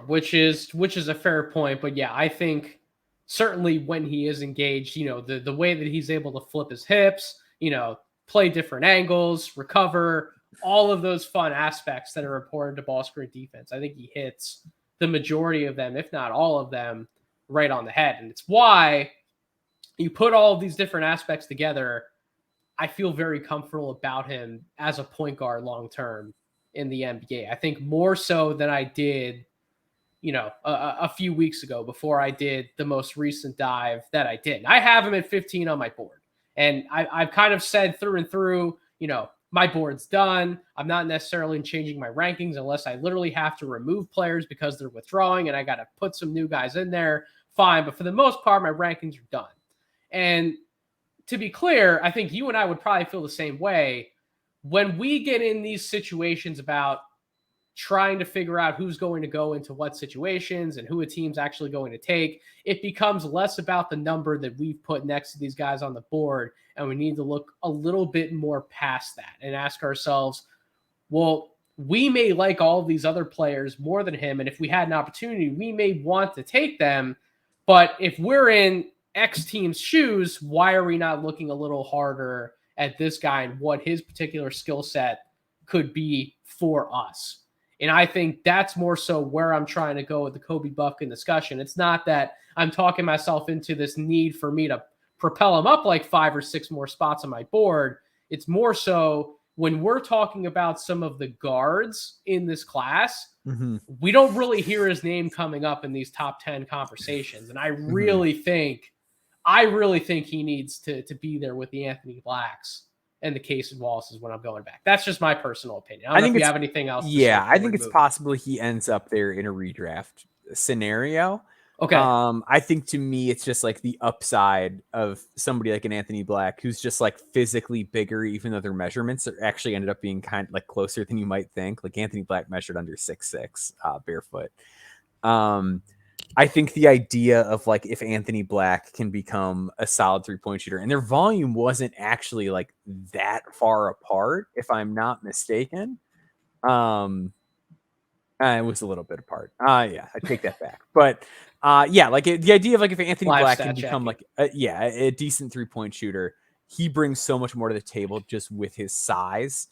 Which is a fair point. But yeah, I think certainly when he is engaged, the way that he's able to flip his hips, play different angles, recover, all of those fun aspects that are important to ball screen defense. I think he hits the majority of them, if not all of them, right on the head. And it's why you put all of these different aspects together. I feel very comfortable about him as a point guard long-term in the NBA. I think more so than I did, a few weeks ago before I did the most recent dive that I did. I have him at 15 on my board. And I've kind of said through and through, my board's done. I'm not necessarily changing my rankings unless I literally have to remove players because they're withdrawing and I got to put some new guys in there. Fine. But for the most part, my rankings are done. And to be clear, I think you and I would probably feel the same way when we get in these situations about trying to figure out who's going to go into what situations and who a team's actually going to take. It becomes less about the number that we've put next to these guys on the board. And we need to look a little bit more past that and ask ourselves, well, we may like all of these other players more than him. And if we had an opportunity, we may want to take them. But if we're in X team's shoes, why are we not looking a little harder at this guy and what his particular skill set could be for us? And I think that's more so where I'm trying to go with the Kobe Buffkin discussion. It's not that I'm talking myself into this need for me to propel him up like 5 or 6 more spots on my board. It's more so when we're talking about some of the guards in this class, we don't really hear his name coming up in these top 10 conversations. And I really think he needs to be there with the Anthony Blacks and the Casey Wallaces when I'm going back. That's just my personal opinion. I don't know if you have anything else. Yeah, I think it's possible he ends up there in a redraft scenario. Okay. I think to me, it's just like the upside of somebody like an Anthony Black, who's just like physically bigger, even though their measurements are actually ended up being kind of like closer than you might think. Like Anthony Black measured under 6'6", barefoot. I think the idea of like if Anthony Black can become a solid 3-point shooter, and their volume wasn't actually like that far apart, if I'm not mistaken. It was a little bit apart. Yeah, I take that back. But yeah, like the idea of like if Anthony Black can become like a decent 3-point shooter, he brings so much more to the table just with his size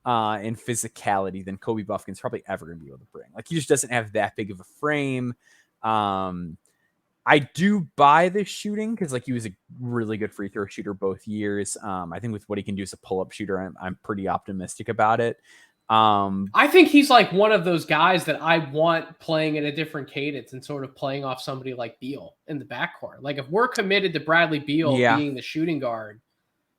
and physicality than Kobe Buffkin's probably ever gonna be able to bring. Like he just doesn't have that big of a frame. I do buy the shooting because like he was a really good free throw shooter both years. I think with what he can do as a pull-up shooter, I'm pretty optimistic about it. I think he's like one of those guys that I want playing at a different cadence and sort of playing off somebody like Beal in the backcourt. Like if we're committed to Bradley Beal being the shooting guard,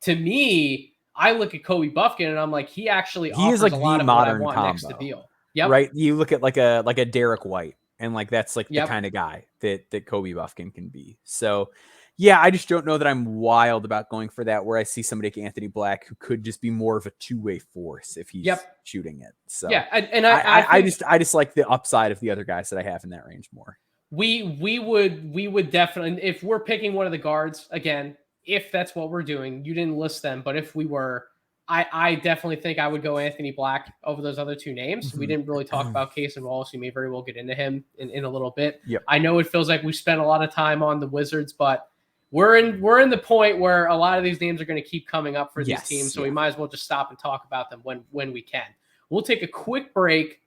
to me, I look at Kobe Buffkin and I'm like, he offers like a lot of modern what I want combo next to Beal. Yep. Right. You look at like a Derek White. And like that's like the kind of guy that Kobe Buffkin can be. So yeah, I just don't know that I'm wild about going for that, where I see somebody like Anthony Black who could just be more of a two-way force if he's shooting it. So yeah, and I just like the upside of the other guys that I have in that range more. We would definitely, if we're picking one of the guards again, if that's what we're doing, you didn't list them, but if we were, I definitely think I would go Anthony Black over those other 2 names. We didn't really talk about Case and Wallace. You may very well get into him in a little bit. Yep. I know it feels like we spent a lot of time on the Wizards, but we're in the point where a lot of these names are going to keep coming up for these teams. So we might as well just stop and talk about them when we can. We'll take a quick break.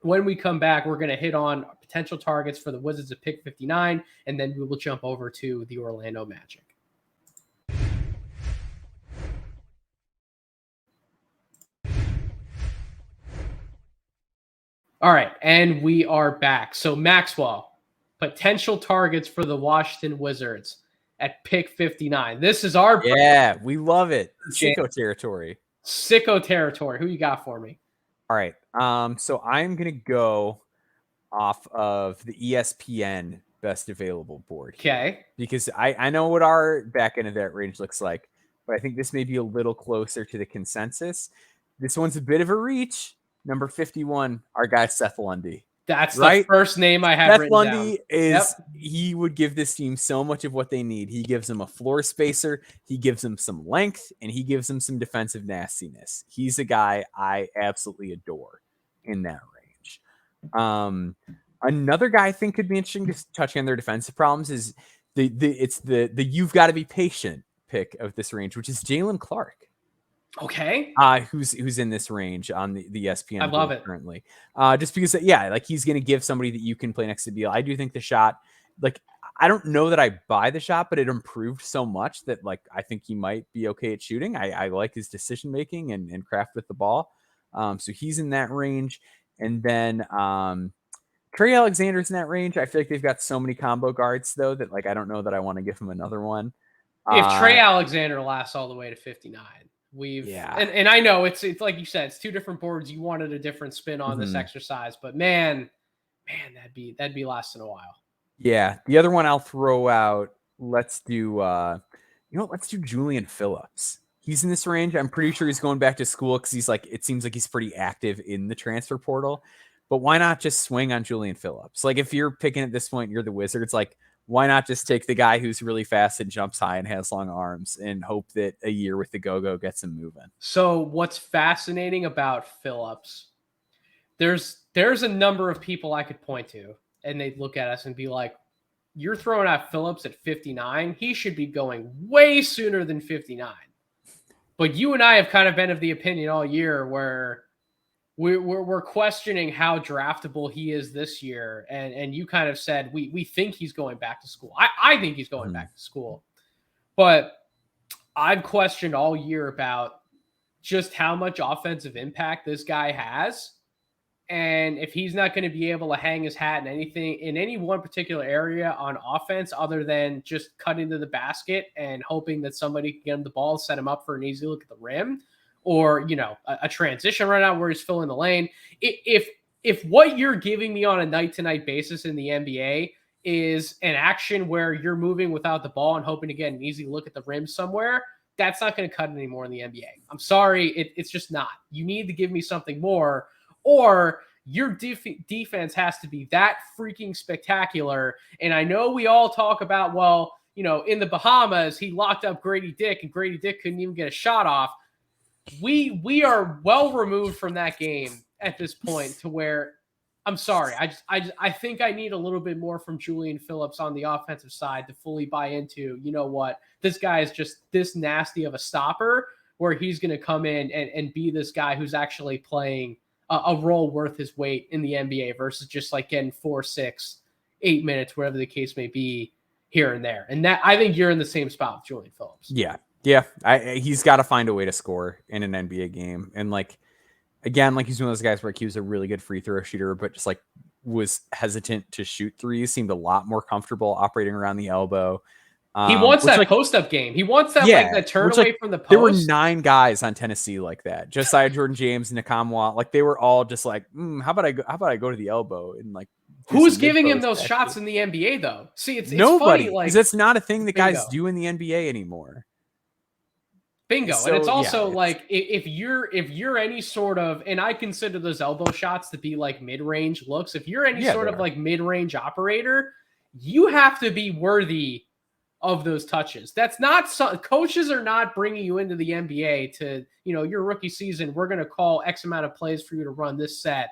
When we come back, we're going to hit on potential targets for the Wizards at pick 59, and then we will jump over to the Orlando Magic. All right, and we are back. So Maxwell, potential targets for the Washington Wizards at pick 59. This is our we love it. Sicko territory. Sicko territory. Who you got for me? All right. So I'm gonna go off of the ESPN best available board. Okay. Because I know what our back end of that range looks like, but I think this may be a little closer to the consensus. This one's a bit of a reach. Number 51, our guy Seth Lundy. That's right? The first name I have written Lundy down. is he would give this team so much of what they need. He gives them a floor spacer, he gives them some length, and he gives them some defensive nastiness. He's a guy I absolutely adore in that range. Another guy I think could be interesting, just touching on their defensive problems, is the you've got to be patient pick of this range, which is Jalen Clark. Okay. Who's in this range on the ESPN? I love it currently. Just because, like he's going to give somebody that you can play next to Beal. I do think the shot, like, I don't know that I buy the shot, but it improved so much that, like, I think he might be okay at shooting. I like his decision making and craft with the ball. So he's in that range, and then Trey Alexander's in that range. I feel like they've got so many combo guards though that, like, I don't know that I want to give him another one. If Trey Alexander lasts all the way to 59. And I know it's like you said, it's two different boards. You wanted a different spin on this exercise, but man, that'd be lasting a while. Yeah. The other one I'll throw out, let's do Julian Phillips. He's in this range. I'm pretty sure he's going back to school because it seems like he's pretty active in the transfer portal. But why not just swing on Julian Phillips? Like, if you're picking at this point, you're the Wizards, like, why not just take the guy who's really fast and jumps high and has long arms and hope that a year with the go-go gets him moving? So what's fascinating about Phillips, there's a number of people I could point to, and they'd look at us and be like, you're throwing out Phillips at 59. He should be going way sooner than 59. But you and I have kind of been of the opinion all year where we're questioning how draftable he is this year. And you kind of said, we think he's going back to school. I think he's going back to school, but I've questioned all year about just how much offensive impact this guy has. And if he's not going to be able to hang his hat in any one particular area on offense, other than just cutting to the basket and hoping that somebody can get him the ball, set him up for an easy look at the rim, or, a transition right now where he's filling the lane. If what you're giving me on a night-to-night basis in the NBA is an action where you're moving without the ball and hoping to get an easy look at the rim somewhere, that's not going to cut anymore in the NBA. I'm sorry, it's just not. You need to give me something more, or your defense has to be that freaking spectacular. And I know we all talk about, in the Bahamas, he locked up Grady Dick, and Grady Dick couldn't even get a shot off. We are well removed from that game at this point, to where, I'm sorry, I think I need a little bit more from Julian Phillips on the offensive side to fully buy into, this guy is just this nasty of a stopper, where he's going to come in and be this guy who's actually playing a role worth his weight in the NBA versus just like getting 4, 6, 8 minutes, whatever the case may be, here and there. And that, I think you're in the same spot with Julian Phillips. Yeah. He's got to find a way to score in an NBA game. And again, he's one of those guys where he was a really good free throw shooter, but just was hesitant to shoot threes, seemed a lot more comfortable operating around the elbow. He wants that post-up game. He wants that that turn away from the post. There were 9 guys on Tennessee like that. Josiah Jordan James, Nakamwa, they were all just how about I go to the elbow and who's giving him those shots in the NBA though? See, it's nobody, funny, because it's not a thing that guys do in the NBA anymore. Bingo. So, and it's also if you're any sort of, and I consider those elbow shots to be mid-range looks. If you're any sort of mid-range operator, you have to be worthy of those touches. That's not coaches are not bringing you into the NBA to, your rookie season, we're going to call X amount of plays for you to run this set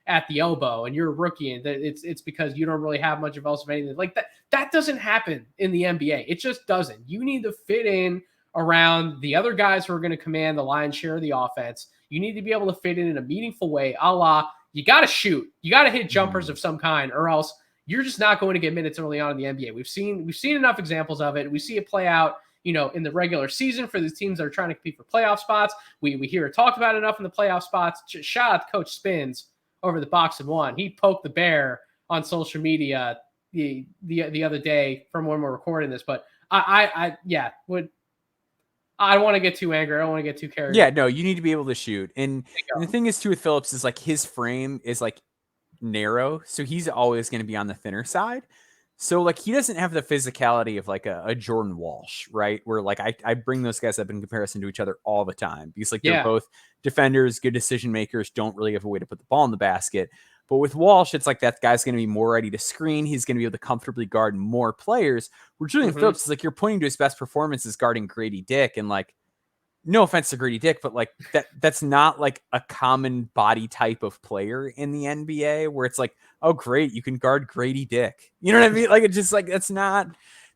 at the elbow, and you're a rookie, and it's because you don't really have much of else of anything like that. That doesn't happen in the NBA. It just doesn't. You need to fit in around the other guys who are going to command the lion's share of the offense. You need to be able to fit in a meaningful way, a la you got to shoot. You got to hit jumpers of some kind, or else you're just not going to get minutes early on in the NBA. We've seen enough examples of it. We see it play out, in the regular season for these teams that are trying to compete for playoff spots. We hear it talked about enough in the playoff spots. Shout out to Coach Spins over the Box and One. He poked the bear on social media the other day from when we're recording this, but I don't want to get too angry. I don't want to get too carried. Yeah, no, you need to be able to shoot. And the thing is too with Phillips is like his frame is like narrow, so he's always going to be on the thinner side. So like he doesn't have the physicality of like a Jordan Walsh, right? Where like I bring those guys up in comparison to each other all the time because like they're both defenders, good decision makers, don't really have a way to put the ball in the basket. But with Walsh, it's like that guy's going to be more ready to screen. He's going to be able to comfortably guard more players. Where Julian Phillips is like, you're pointing to his best performances guarding Grady Dick. And like, no offense to Grady Dick, but like that's not like a common body type of player in the NBA where it's like, oh, great, you can guard Grady Dick. You know what I mean? Like, it's just like, that's not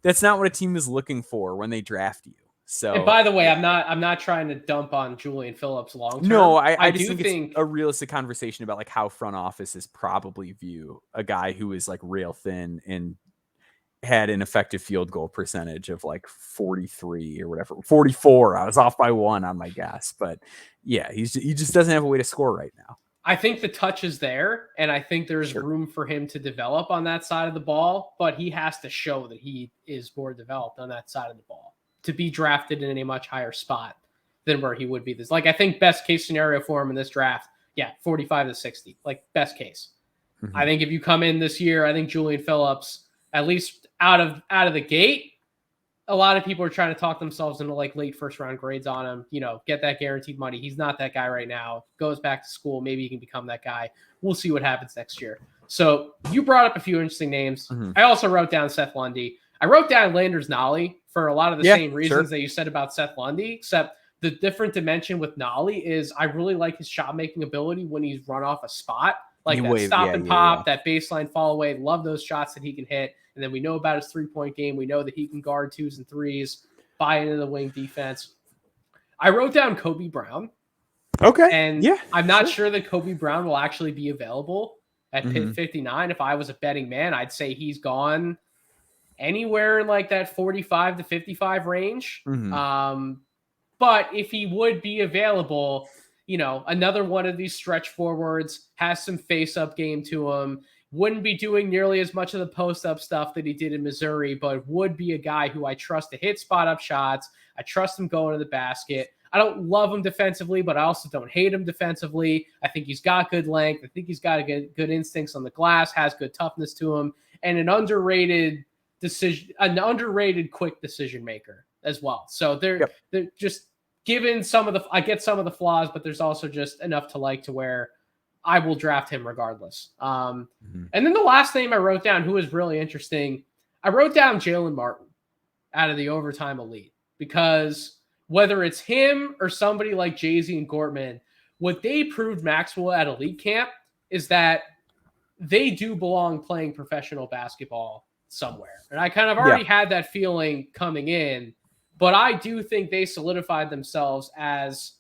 what a team is looking for when they draft you. So, and by the way, I'm not trying to dump on Julian Phillips long term. No, I just think it's a realistic conversation about like how front offices probably view a guy who is like rail thin and had an effective field goal percentage of like 43 or whatever, 44. I was off by 1 on my guess, but yeah, he just doesn't have a way to score right now. I think the touch is there, and I think there's room for him to develop on that side of the ball, but he has to show that he is more developed on that side of the ball to be drafted in a much higher spot than where he would be. This, like, I think best case scenario for him in this draft, 45 to 60, like best case. I think if you come in this year, I think Julian Phillips, at least out of the gate, a lot of people are trying to talk themselves into like late first round grades on him, get that guaranteed money. He's not that guy right now. Goes back to school. Maybe he can become that guy. We'll see what happens next year. So you brought up a few interesting names. I also wrote down Seth Lundy. I wrote down Landers Nolly for a lot of the same reasons that you said about Seth Lundy, except the different dimension with Nolly is I really like his shot making ability when he's run off a spot, like that stop and pop, that baseline fall away. Love those shots that he can hit. And then we know about his 3-point game. We know that he can guard 2s and 3s, buy into the wing defense. I wrote down Kobe Brown. Okay. And I'm not sure that Kobe Brown will actually be available at Pitt 59. If I was a betting man, I'd say he's gone anywhere in like that 45 to 55 range. But if he would be available, another one of these stretch forwards, has some face-up game to him, wouldn't be doing nearly as much of the post-up stuff that he did in Missouri, but would be a guy who I trust to hit spot-up shots. I trust him going to the basket. I don't love him defensively, but I also don't hate him defensively. I think he's got good length. I think he's got good instincts on the glass, has good toughness to him, and an underrated quick decision maker as well. So they're just given I get some of the flaws, but there's also just enough to like to where I will draft him regardless. And then the last name I wrote down, who is really interesting, I wrote down Jalen Martin out of the overtime elite, because whether it's him or somebody like Jay-Z and Gortman, what they proved Maxwell at elite camp is that they do belong playing professional basketball somewhere. And I kind of already had that feeling coming in, but I do think they solidified themselves as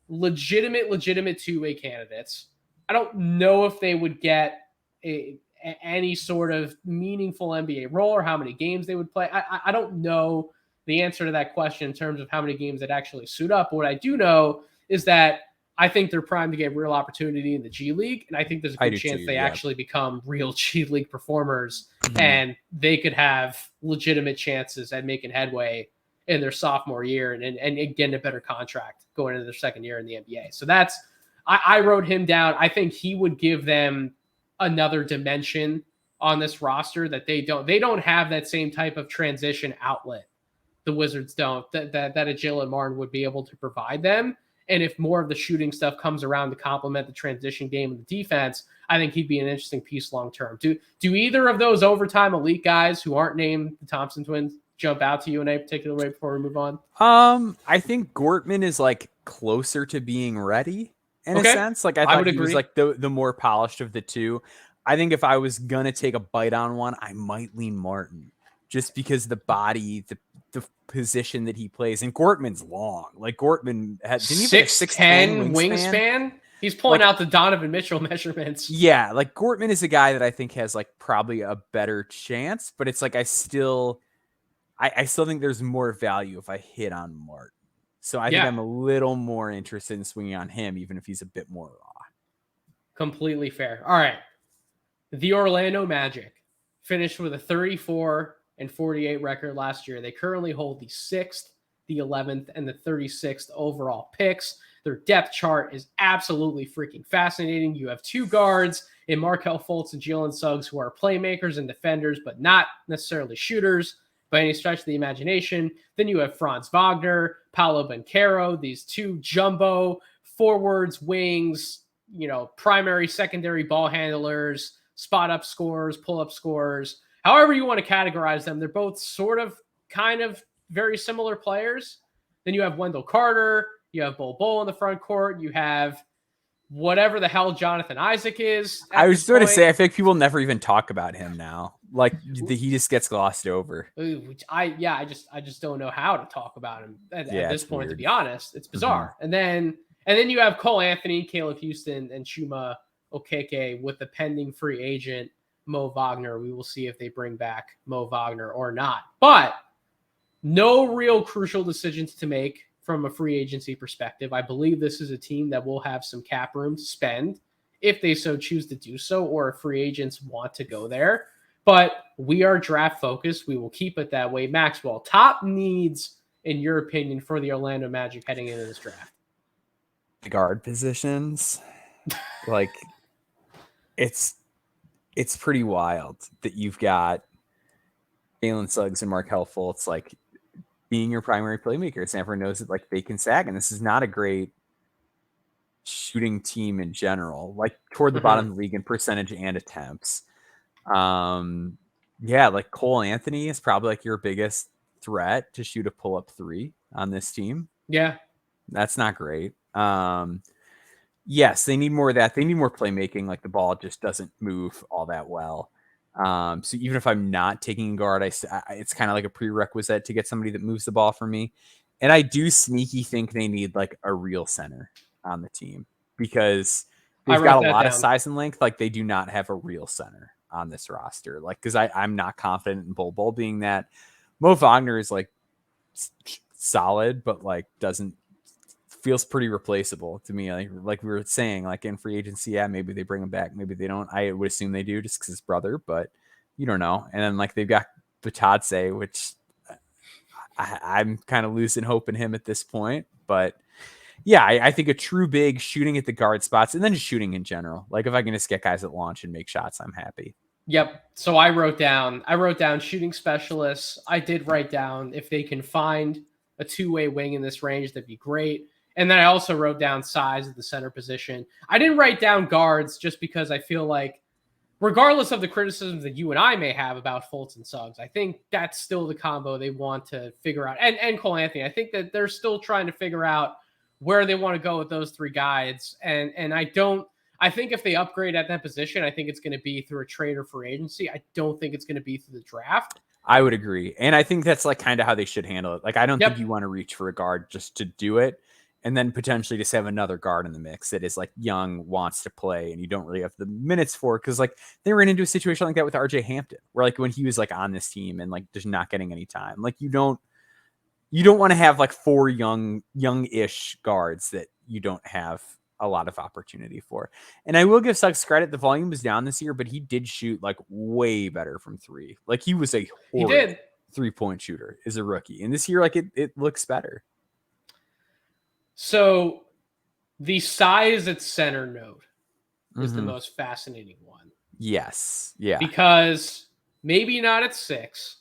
legitimate 2-way candidates. I don't know if they would get any sort of meaningful NBA role or how many games they would play. I don't know the answer to that question in terms of how many games they'd actually suit up. But what I do know is that I think they're primed to get real opportunity in the G League. And I think there's a good chance they actually become real G League performers and they could have legitimate chances at making headway in their sophomore year and getting a better contract going into their second year in the NBA. So I wrote him down. I think he would give them another dimension on this roster that they don't have that same type of transition outlet. The Wizards don't, that a Jalen Martin would be able to provide them. And if more of the shooting stuff comes around to complement the transition game and the defense, I think he'd be an interesting piece long-term. Do either of those overtime elite guys who aren't named the Thompson twins jump out to you in a particular way before we move on? I think Gortman is like closer to being ready in a sense. Like I thought he was like the more polished of the two. I think if I was going to take a bite on one, I might lean Martin just because the body, the position that he plays. And Gortman's long. Like Gortman had 6'10" wingspan. He's pulling out the Donovan Mitchell measurements. Yeah, like Gortman is a guy that I think has like probably a better chance, but it's like I still think there's more value if I hit on Martin. So I think I'm a little more interested in swinging on him, even if he's a bit more raw. Completely fair. All right. The Orlando Magic finished with a 34-48 record last year. They currently hold the 6th, the 11th, and the 36th overall picks. Their depth chart is absolutely freaking fascinating. You have 2 guards in Markelle Fultz and Jalen Suggs who are playmakers and defenders, but not necessarily shooters by any stretch of the imagination. Then you have Franz Wagner, Paolo Banchero, these 2 jumbo forwards, wings, primary, secondary ball handlers, spot up scorers, pull up scorers, however you want to categorize them. They're both sort of, kind of very similar players. Then you have Wendell Carter, you have Bol in the front court, you have whatever the hell Jonathan Isaac is. I was going to say, I think people never even talk about him now. Like he just gets glossed over. I just don't know how to talk about him at this point, weird. To be honest. It's bizarre. Mm-hmm. And then you have Cole Anthony, Caleb Houston, and Chuma Okeke with the pending free agent Mo Wagner. We will see if they bring back Mo Wagner or not. But no real crucial decisions to make from a free agency perspective. I believe this is a team that will have some cap room to spend if they so choose to do so, or if free agents want to go there. But we are draft focused. We will keep it that way. Maxwell, top needs, in your opinion, for the Orlando Magic heading into this draft? The guard positions. Like, it's pretty wild that you've got Jalen Suggs and Markelle Fultz, like, being your primary playmakers. Everyone knows that like they can sag, and this is not a great shooting team in general, like toward the bottom of the league in percentage and attempts. Like Cole Anthony is probably like your biggest threat to shoot a pull-up 3 on this team. Yeah. That's not great. Yes, they need more of that. They need more playmaking. Like the ball just doesn't move all that well. So even if I'm not taking a guard, it's kind of like a prerequisite to get somebody that moves the ball for me. And I do sneaky think they need like a real center on the team because they've got a lot of size and length. Like they do not have a real center on this roster. Like, cause I'm not confident in Bol being that. Mo Wagner is like solid, but like feels pretty replaceable to me. Like we were saying, like in free agency, yeah, maybe they bring him back, maybe they don't. I would assume they do just because his brother, but you don't know. And then like they've got Batadze, which I'm kind of losing hope in him at this point. But yeah, I think a true big shooting at the guard spots and then just shooting in general. Like if I can just get guys at launch and make shots, I'm happy. Yep. So I wrote down shooting specialists. I did write down if they can find a 2-way wing in this range, that'd be great. And then I also wrote down size at the center position. I didn't write down guards just because I feel like regardless of the criticisms that you and I may have about Fultz and Suggs, I think that's still the combo they want to figure out. And Cole Anthony, I think that they're still trying to figure out where they want to go with those 3 guys. And I think if they upgrade at that position, I think it's going to be through a trade or free agency. I don't think it's going to be through the draft. I would agree. And I think that's like kind of how they should handle it. Like, I don't think you want to reach for a guard just to do it. And then potentially just have another guard in the mix that is like young, wants to play, and you don't really have the minutes for it. Cause like they ran into a situation like that with RJ Hampton, where like when he was like on this team and like just not getting any time, like you don't want to have like 4 young-ish guards that you don't have a lot of opportunity for. And I will give Suggs credit. The volume was down this year, but he did shoot like way better from 3. Like he was a horrid 3-point shooter as a rookie. And this year, like it looks better. So the size at center node is the most fascinating one. Yes. Yeah. Because maybe not at 6,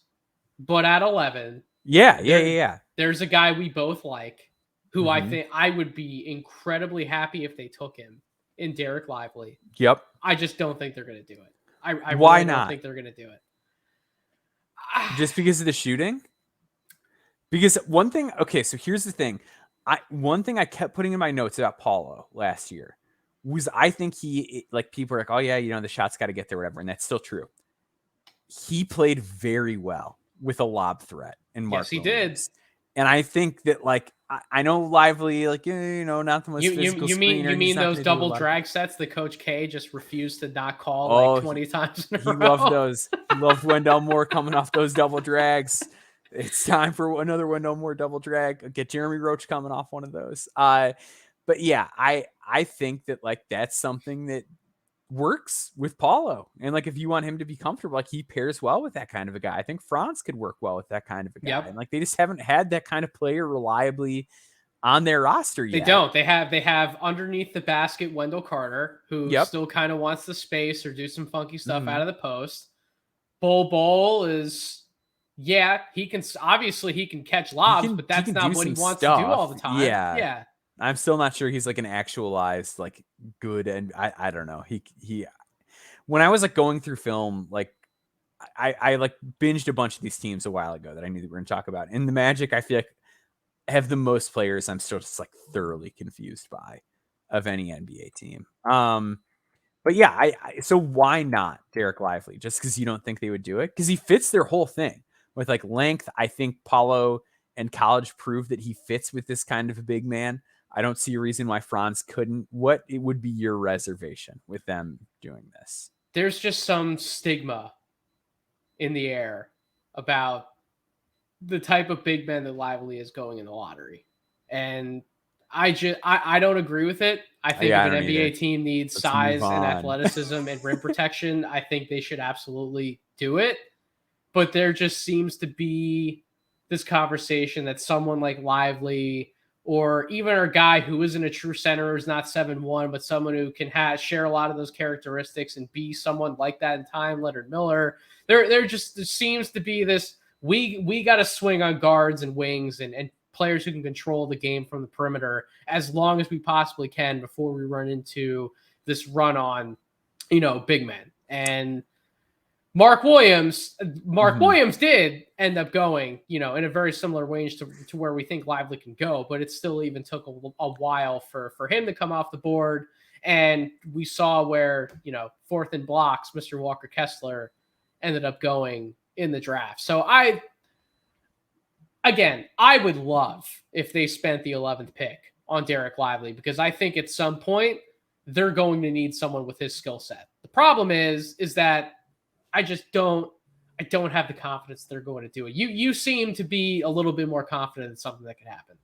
but at 11. Yeah. There's a guy we both like who I think I would be incredibly happy if they took him in Derek Lively. Yep. I just don't think they're going to do it. I Why really not? don't think they're going to do it. Just because of the shooting? Because one thing, okay, so here's the thing. One thing I kept putting in my notes about Paulo last year was I think people are like, oh yeah, the shot's got to get there, whatever. And that's still true. He played very well with a lob threat. And Mark Yes, he did. And I think that like I know Lively, like, not the most You physical you mean screener. you He's mean not those going to do a double lot of. drag sets that Coach K just refused to not call like Oh, 20 times in a he row? loved those. He loved Wendell Moore coming off those double drags. It's time for another Wendell Moore double drag. Get Jeremy Roach coming off one of those. But yeah, I think that like that's something that works with Paulo. And like if you want him to be comfortable, like he pairs well with that kind of a guy. I think Franz could work well with that kind of a guy. And Yep. like they just haven't had that kind of player reliably on their roster They yet. don't. They have underneath the basket Wendell Carter, who Yep. still kind of wants the space or do some funky stuff Mhm. out of the post. Bol is, yeah, he can catch lobs, but He that's can do not what some he wants to do all stuff. the time. Yeah. Yeah. I'm still not sure he's like an actualized like good, and I don't know. He when I was like going through film, like I like binged a bunch of these teams a while ago that I knew that we were gonna talk about. And the Magic, I feel like have the most players I'm still just like thoroughly confused by of any NBA team. But yeah, so why not Derek Lively? Just because you don't think they would do it? Because he fits their whole thing with like length. I think Paulo and college proved that he fits with this kind of a big man. I don't see a reason why Franz couldn't. What it would be your reservation with them doing this? There's just some stigma in the air about the type of big man that Lively is going in the lottery. And I don't agree with it. I think Yeah, if I an don't NBA either. team needs Let's move size and on. athleticism and rim protection, I think they should absolutely do it. But there just seems to be this conversation that someone like Lively or even a guy who isn't a true center, who's not 7'1", but someone who can share a lot of those characteristics and be someone like that in time, Leonard Miller. There seems to be this we got to swing on guards and wings and players who can control the game from the perimeter as long as we possibly can before we run into this run on, big men. And Mark Williams did end up going, in a very similar range to where we think Lively can go, but it still even took a while for him to come off the board. And we saw where, fourth in blocks, Mr. Walker Kessler ended up going in the draft. So I would love if they spent the 11th pick on Derek Lively, because I think at some point they're going to need someone with his skill set. The problem is that I don't have the confidence they're going to do it. You seem to be a little bit more confident in something that could happen.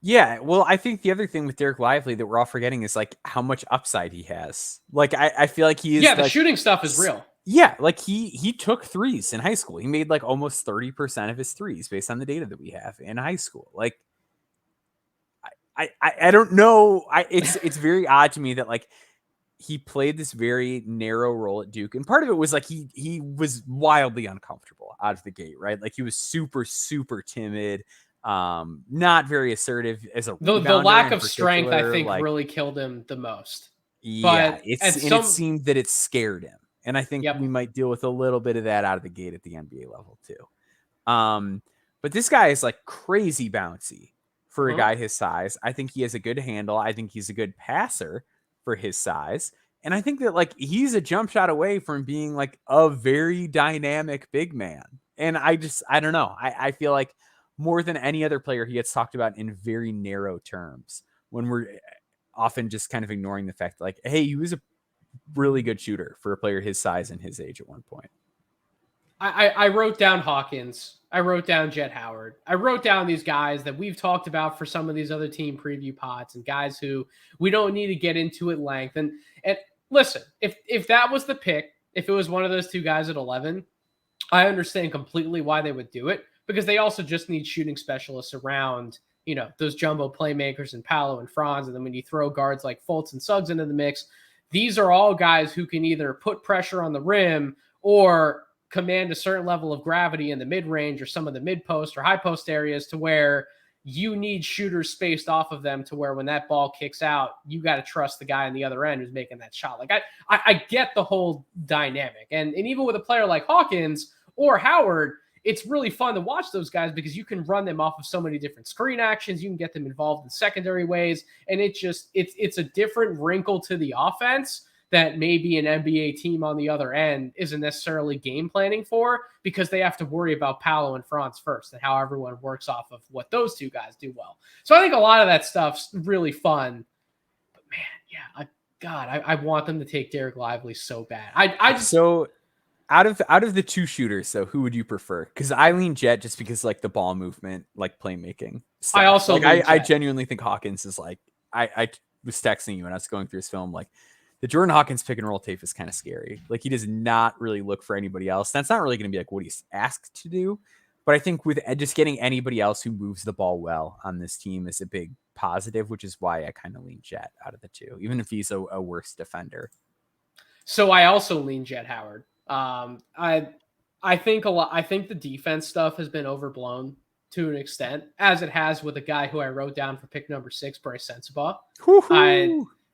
Yeah, well, I think the other thing with Derek Lively that we're all forgetting is like how much upside he has. Like I feel like he is. Yeah, the like, shooting stuff is real. Yeah, like he took threes in high school. He made like almost 30% of his threes based on the data that we have in high school. Like I don't know. It's very odd to me that like he played this very narrow role at Duke. And part of it was like he was wildly uncomfortable out of the gate, right? Like he was super, super timid, not very assertive as a The rebounder lack in of strength, I think, like, really killed him the most. yeah, But it seemed that it scared him. And I think Yep. we might deal with a little bit of that out of the gate at the NBA level too. But this guy is like crazy bouncy for a guy his size. I think he has a good handle. I think he's a good passer for his size. And I think that like he's a jump shot away from being like a very dynamic big man. And I don't know. I feel like more than any other player, he gets talked about in very narrow terms when we're often just kind of ignoring the fact like, hey, he was a really good shooter for a player his size and his age at one point. I wrote down Hawkins. I wrote down Jet Howard. I wrote down these guys that we've talked about for some of these other team preview pods and guys who we don't need to get into at length. And listen, if that was the pick, if it was one of those two guys at 11, I understand completely why they would do it, because they also just need shooting specialists around, those jumbo playmakers and Paolo and Franz. And then when you throw guards like Fultz and Suggs into the mix, these are all guys who can either put pressure on the rim or command a certain level of gravity in the mid-range or some of the mid-post or high-post areas to where you need shooters spaced off of them to where when that ball kicks out, you got to trust the guy on the other end who's making that shot. Like I get the whole dynamic. And even with a player like Hawkins or Howard, it's really fun to watch those guys because you can run them off of so many different screen actions. You can get them involved in secondary ways. And it's a different wrinkle to the offense that maybe an NBA team on the other end isn't necessarily game planning for, because they have to worry about Paolo and Franz first and how everyone works off of what those two guys do well. So I think a lot of that stuff's really fun. But man, yeah, I want them to take Derek Lively so bad. I just so out of the two shooters, so who would you prefer? Because I lean Jet just because like the ball movement, like playmaking stuff. I also like I genuinely think Hawkins is like I was texting you and I was going through his film, like the Jordan Hawkins pick and roll tape is kind of scary. Like he does not really look for anybody else. That's not really going to be like what he's asked to do. But I think with just getting anybody else who moves the ball well on this team is a big positive, which is why I kind of lean Jet out of the two, even if he's a worse defender. So I also lean Jet Howard. I think I think the defense stuff has been overblown to an extent, as it has with a guy who I wrote down for pick number 6, Bryce Sensabaugh.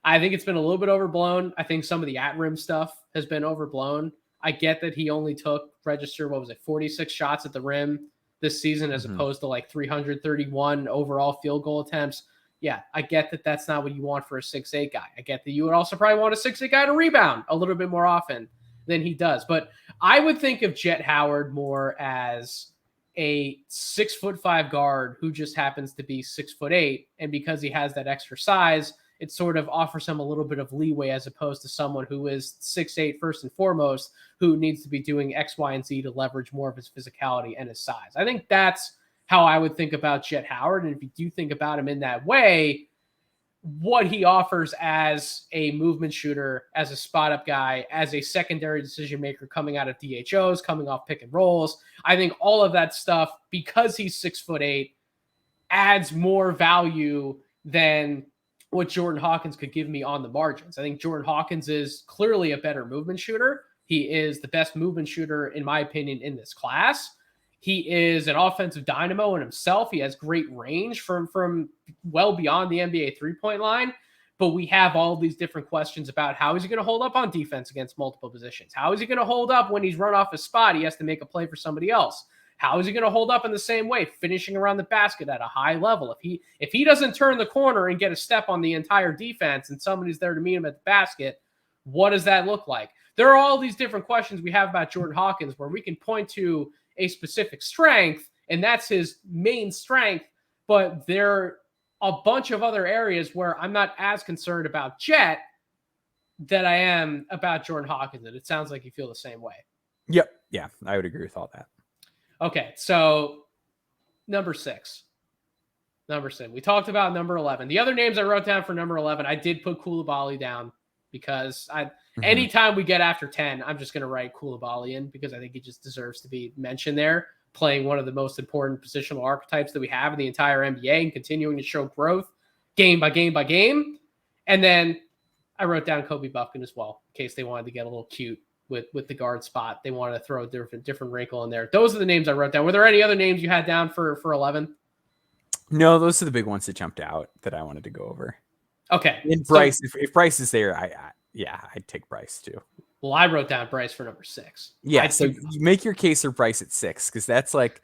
I think it's been a little bit overblown. I think some of the at-rim stuff has been overblown. I get that he only registered 46 shots at the rim this season as opposed to like 331 overall field goal attempts. Yeah, I get that that's not what you want for a 6'8" guy. I get that you would also probably want a 6'8" guy to rebound a little bit more often than he does. But I would think of Jet Howard more as a 6'5" guard who just happens to be 6'8", and because he has that extra size, it sort of offers him a little bit of leeway as opposed to someone who is 6'8" first and foremost, who needs to be doing X, Y, and Z to leverage more of his physicality and his size. I think that's how I would think about Jet Howard. And if you do think about him in that way, what he offers as a movement shooter, as a spot up guy, as a secondary decision maker coming out of DHOs, coming off pick and rolls, I think all of that stuff, because he's 6'8", adds more value than what Jordan Hawkins could give me on the margins. I think Jordan Hawkins is clearly a better movement shooter. He is the best movement shooter, in my opinion, in this class. He is an offensive dynamo in himself. He has great range from well beyond the NBA three-point line. But we have all these different questions about how is he going to hold up on defense against multiple positions? How is he going to hold up when he's run off his spot? He has to make a play for somebody else. How is he going to hold up in the same way, finishing around the basket at a high level? If he doesn't turn the corner and get a step on the entire defense and somebody's there to meet him at the basket, what does that look like? There are all these different questions we have about Jordan Hawkins where we can point to a specific strength, and that's his main strength, but there are a bunch of other areas where I'm not as concerned about Jet that I am about Jordan Hawkins, and it sounds like you feel the same way. Yep. Yeah, I would agree with all that. Okay, so number 6. We talked about number 11. The other names I wrote down for number 11, I did put Coulibaly down because anytime we get after 10, I'm just going to write Coulibaly in because I think he just deserves to be mentioned there, playing one of the most important positional archetypes that we have in the entire NBA and continuing to show growth game by game by game. And then I wrote down Kobe Buffkin as well, in case they wanted to get a little cute with the guard spot. They wanted to throw a different wrinkle in there. Those are the names I wrote down. Were there any other names you had down for 11? No, those are the big ones that jumped out that I wanted to go over. Okay. And Bryce, if Bryce is there, I'd take Bryce too. Well, I wrote down Bryce for number 6. Yeah, so you make your case for Bryce at 6 because that's like,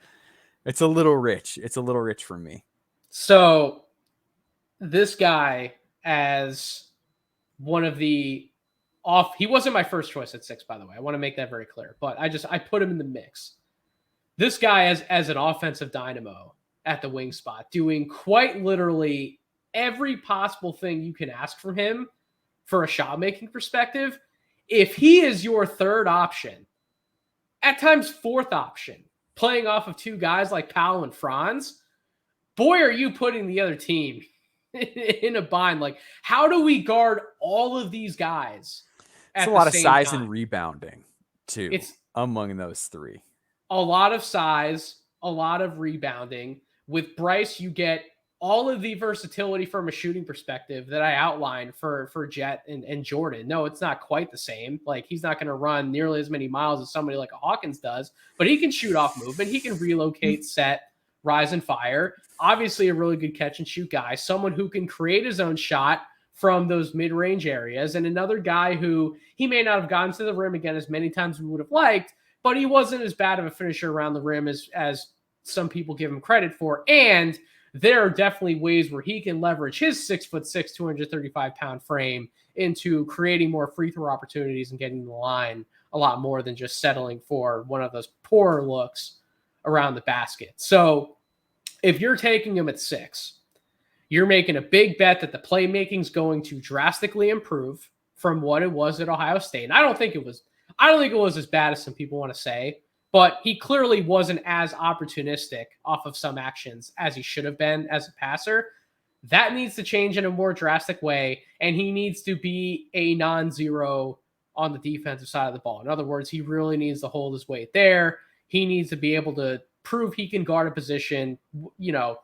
it's a little rich. It's a little rich for me. So this guy as one of the he wasn't my first choice at 6, by the way. I want to make that very clear, but I put him in the mix. This guy as an offensive dynamo at the wing spot, doing quite literally every possible thing you can ask from him for a shot making perspective. If he is your third option, at times fourth option, playing off of two guys like Powell and Franz, boy, are you putting the other team in a bind. Like, how do we guard all of these guys? It's a lot of size and rebounding too. It's among those three. A lot of size, a lot of rebounding. With Bryce, you get all of the versatility from a shooting perspective that I outlined for Jet and Jordan. No, it's not quite the same. Like, he's not going to run nearly as many miles as somebody like a Hawkins does, but he can shoot off movement. He can relocate, set, rise, and fire. Obviously a really good catch and shoot guy, someone who can create his own shot from those mid-range areas, and another guy who he may not have gotten to the rim again as many times as we would have liked, but he wasn't as bad of a finisher around the rim as some people give him credit for. And there are definitely ways where he can leverage his 6'6", 235-pound frame into creating more free throw opportunities and getting the line a lot more than just settling for one of those poorer looks around the basket. So if you're taking him at 6, you're making a big bet that the playmaking is going to drastically improve from what it was at Ohio State. And I don't think it was as bad as some people want to say, but he clearly wasn't as opportunistic off of some actions as he should have been as a passer. That needs to change in a more drastic way, and he needs to be a non-zero on the defensive side of the ball. In other words, he really needs to hold his weight there. He needs to be able to prove he can guard a position. You know,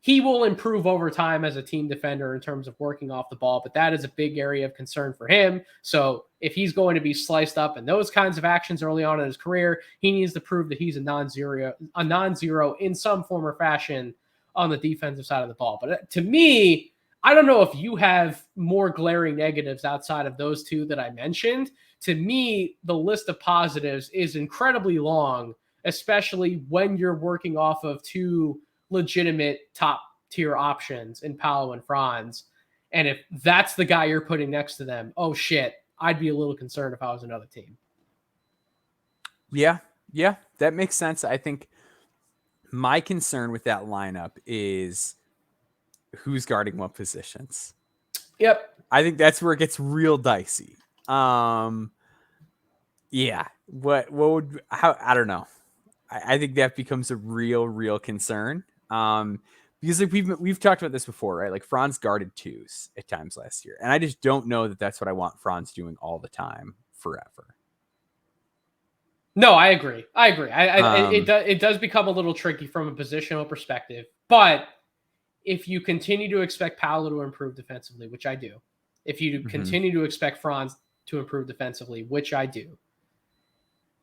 he will improve over time as a team defender in terms of working off the ball, but that is a big area of concern for him. So if he's going to be sliced up in those kinds of actions early on in his career, he needs to prove that he's a non-zero in some form or fashion on the defensive side of the ball. But to me, I don't know if you have more glaring negatives outside of those two that I mentioned. To me, the list of positives is incredibly long, especially when you're working off of two legitimate top tier options in Paolo and Franz. And if that's the guy you're putting next to them, oh shit, I'd be a little concerned if I was another team. Yeah, that makes sense. I think my concern with that lineup is who's guarding what positions. Yep. I think that's where it gets real dicey. Yeah. I don't know. I think that becomes a real concern. Because like we've talked about this before, right? Like Franz guarded 2s at times last year. And I just don't know that that's what I want Franz doing all the time forever. No, I agree. It does become a little tricky from a positional perspective, but if you continue to expect Paolo to improve defensively, which I do, if you continue to expect Franz to improve defensively, which I do,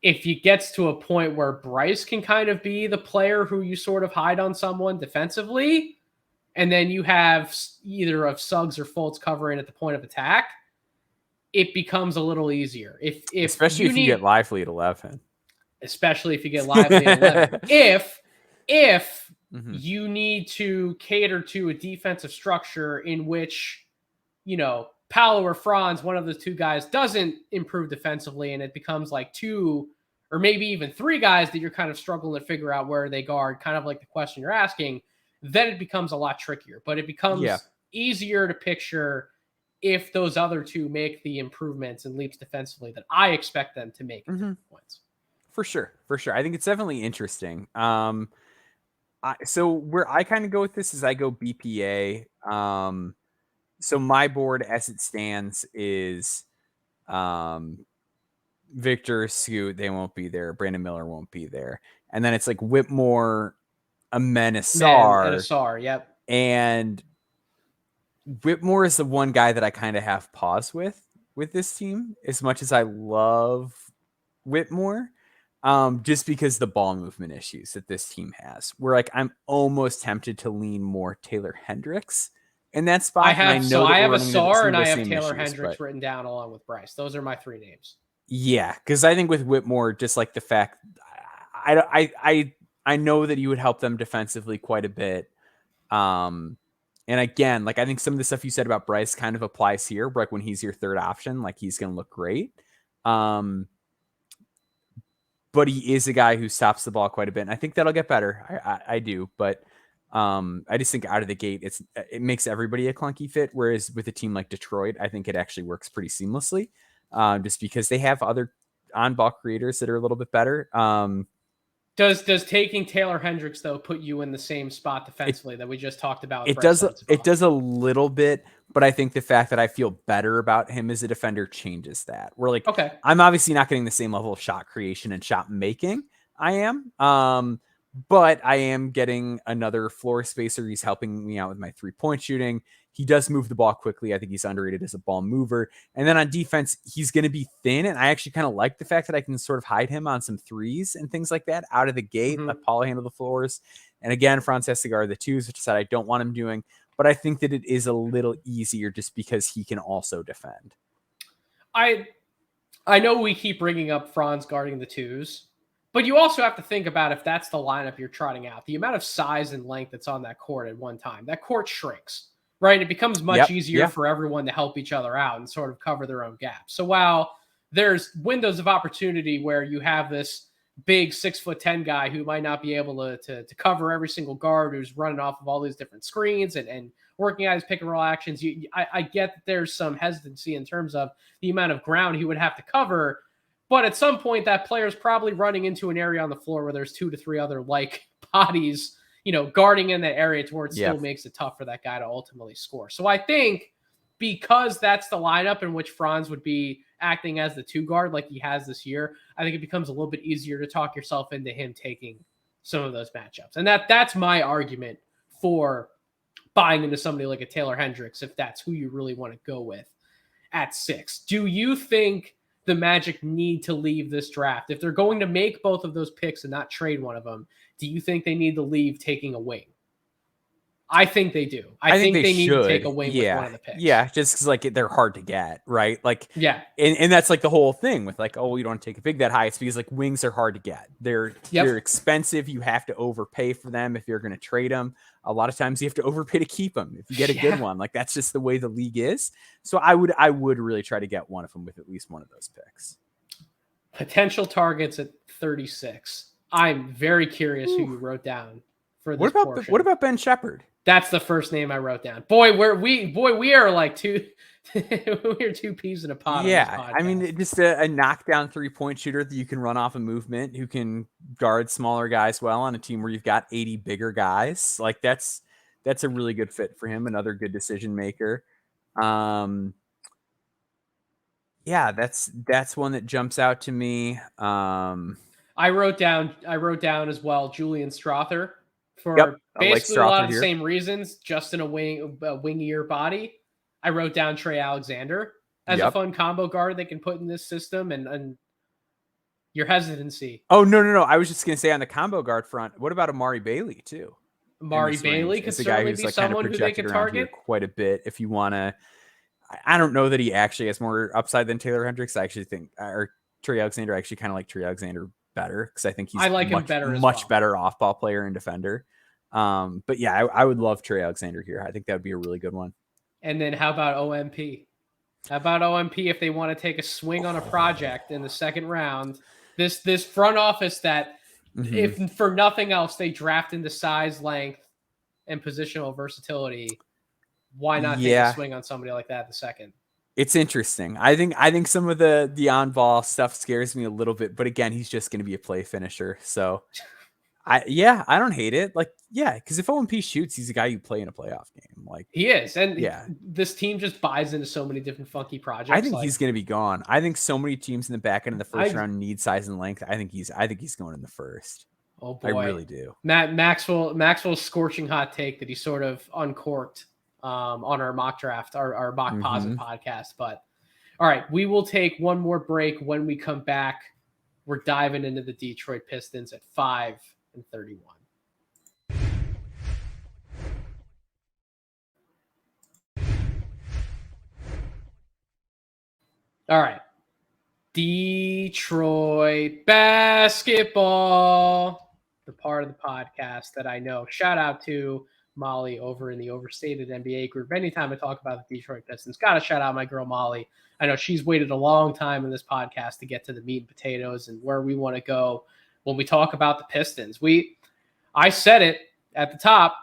if it gets to a point where Bryce can kind of be the player who you sort of hide on someone defensively, and then you have either of Suggs or Fultz covering at the point of attack, it becomes a little easier. Especially if you get Lively at 11. Especially if you get Lively at 11. If you need to cater to a defensive structure in which, you know, Paolo or Franz, one of the two guys, doesn't improve defensively, and it becomes like 2 or maybe even 3 guys that you're kind of struggling to figure out where they guard, kind of like the question you're asking, then it becomes a lot trickier. But it becomes easier to picture if those other 2 make the improvements and leaps defensively that I expect them to make at different points. For sure. I think it's definitely interesting. So where I kind of go with this is I go BPA. So my board as it stands is Victor, Scoot, they won't be there. Brandon Miller won't be there. And then it's like Whitmore, Amen, Asar, yep. And Whitmore is the one guy that I kind of have pause with this team, as much as I love Whitmore. Just because the ball movement issues that this team has. Where like I'm almost tempted to lean more Taylor Hendricks in that spot. I have Asar and I have Taylor Hendricks written down along with Bryce. Those are my 3 names. Yeah, because I think with Whitmore, just like the fact, I know that he would help them defensively quite a bit. And again, like I think some of the stuff you said about Bryce kind of applies here. Like when he's your third option, like he's going to look great. But he is a guy who stops the ball quite a bit, and I think that'll get better. I do, but I just think out of the gate, it makes everybody a clunky fit. Whereas with a team like Detroit, I think it actually works pretty seamlessly. Just because they have other on-ball creators that are a little bit better. Does taking Taylor Hendricks, though, put you in the same spot defensively that we just talked about? It does a little bit, but I think the fact that I feel better about him as a defender changes that. We're like, okay, I'm obviously not getting the same level of shot creation and shot making I am. But I am getting another floor spacer. He's helping me out with my 3-point shooting. He does move the ball quickly. I think he's underrated as a ball mover. And then on defense, he's going to be thin. And I actually kind of like the fact that I can sort of hide him on some threes and things like that out of the gate. Let Paul handle the floors. And again, Franz has to guard the 2s, which is that I don't want him doing. But I think that it is a little easier just because he can also defend. I know we keep bringing up Franz guarding the 2s. But you also have to think about if that's the lineup you're trotting out, the amount of size and length that's on that court at one time. That court shrinks, right? It becomes much easier for everyone to help each other out and sort of cover their own gaps. So while there's windows of opportunity where you have this big 6'10" guy who might not be able to cover every single guard who's running off of all these different screens and working out his pick and roll actions. I get that there's some hesitancy in terms of the amount of ground he would have to cover. But at some point, that player is probably running into an area on the floor where there's 2 to 3 other like bodies, guarding in that area to where it still makes it tough for that guy to ultimately score. So I think because that's the lineup in which Franz would be acting as the 2 guard like he has this year, I think it becomes a little bit easier to talk yourself into him taking some of those matchups. And that's my argument for buying into somebody like a Taylor Hendricks, if that's who you really want to go with at 6. Do you think the Magic need to leave this draft? If they're going to make both of those picks and not trade one of them, do you think they need to leave taking a wing? I think they do. I think they need to take a wing with one of the picks. Yeah, just because like they're hard to get, right? Like, yeah, and that's like the whole thing with like, oh, you don't take a pick that high. It's because like wings are hard to get. They're expensive. You have to overpay for them if you're going to trade them. A lot of times you have to overpay to keep them if you get a good one. Like that's just the way the league is. So I would really try to get one of them with at least one of those picks. Potential targets at 36. I'm very curious who you wrote down for this portion. What about Ben Shepherd? That's the first name I wrote down. Boy, we are like two we're 2 peas in a pod. Yeah, I mean, just a knockdown 3-point shooter that you can run off a movement, who can guard smaller guys well on a team where you've got 80 bigger guys. Like that's a really good fit for him. Another good decision maker. Yeah, that's one that jumps out to me. I wrote down as well Julian Strother for basically a lot of the same reasons, just in a wingier body. I wrote down Trey Alexander as a fun combo guard they can put in this system, and your hesitancy. Oh, no. I was just going to say on the combo guard front, what about Amari Bailey too? Amari Bailey could certainly be someone who they could target quite a bit if you want to. I don't know that he actually has more upside than Taylor Hendricks. I actually think, or Trey Alexander, I actually kind of like Trey Alexander better because I think he's much better off-ball player and defender. But yeah, I would love Trey Alexander here. I think that would be a really good one. And then how about OMP? How about OMP if they want to take a swing on a project in the second round? This front office that, if for nothing else, they draft into size, length, and positional versatility. Why not take a swing on somebody like that the second? It's interesting. I think some of the on-ball stuff scares me a little bit, but again, he's just going to be a play finisher. So I don't hate it. Like, because if OMP shoots, he's a guy you play in a playoff game. Like he is. And this team just buys into so many different funky projects. I think he's going to be gone. I think so many teams in the back end of the first round need size and length. I think he's going in the first. Oh boy. I really do. Maxwell's scorching hot take that he sort of uncorked on our mock draft, our mock posit podcast. But all right, we will take one more break. When we come back, we're diving into the Detroit Pistons at 5-31. All right. Detroit basketball, the part of the podcast that I know. Shout out to Molly over in the Overstated NBA group. Anytime I talk about the Detroit Pistons, got to shout out my girl Molly. I know she's waited a long time in this podcast to get to the meat and potatoes and where we want to go when we talk about the Pistons. I said it at the top,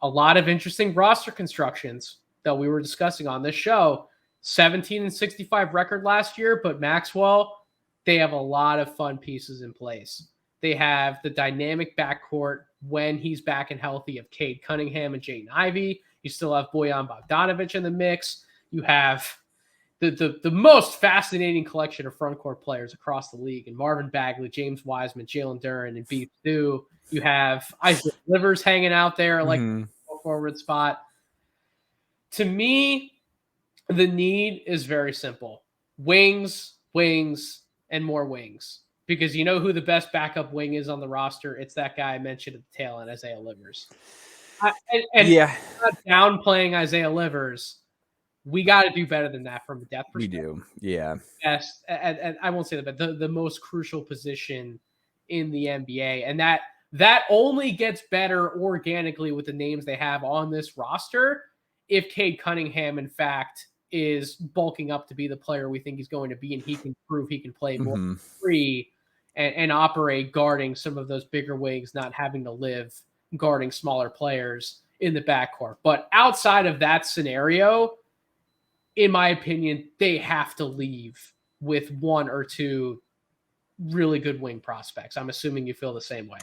a lot of interesting roster constructions that we were discussing on this show. 17-65 record last year, but Maxwell, they have a lot of fun pieces in place. They have the dynamic backcourt when he's back and healthy of Cade Cunningham and Jaden Ivey. You still have Bojan Bogdanovic in the mix. You have the most fascinating collection of frontcourt players across the league, and Marvin Bagley, James Wiseman, Jalen Duren, and Beef Stew. You have Isaac Livers hanging out there like a forward spot. To me, the need is very simple. Wings, and more wings. Because you know who the best backup wing is on the roster? It's that guy I mentioned at the tail end, Isaiah Livers. Not downplaying Isaiah Livers, we got to do better than that from a depth perspective. We do, yeah. Yes, and I won't say that, but the most crucial position in the NBA. And that only gets better organically with the names they have on this roster if Cade Cunningham, in fact, is bulking up to be the player we think he's going to be, and he can prove he can play more free and operate guarding some of those bigger wings, not having to live guarding smaller players in the backcourt. But outside of that scenario, in my opinion, they have to leave with one or two really good wing prospects. I'm assuming you feel the same way.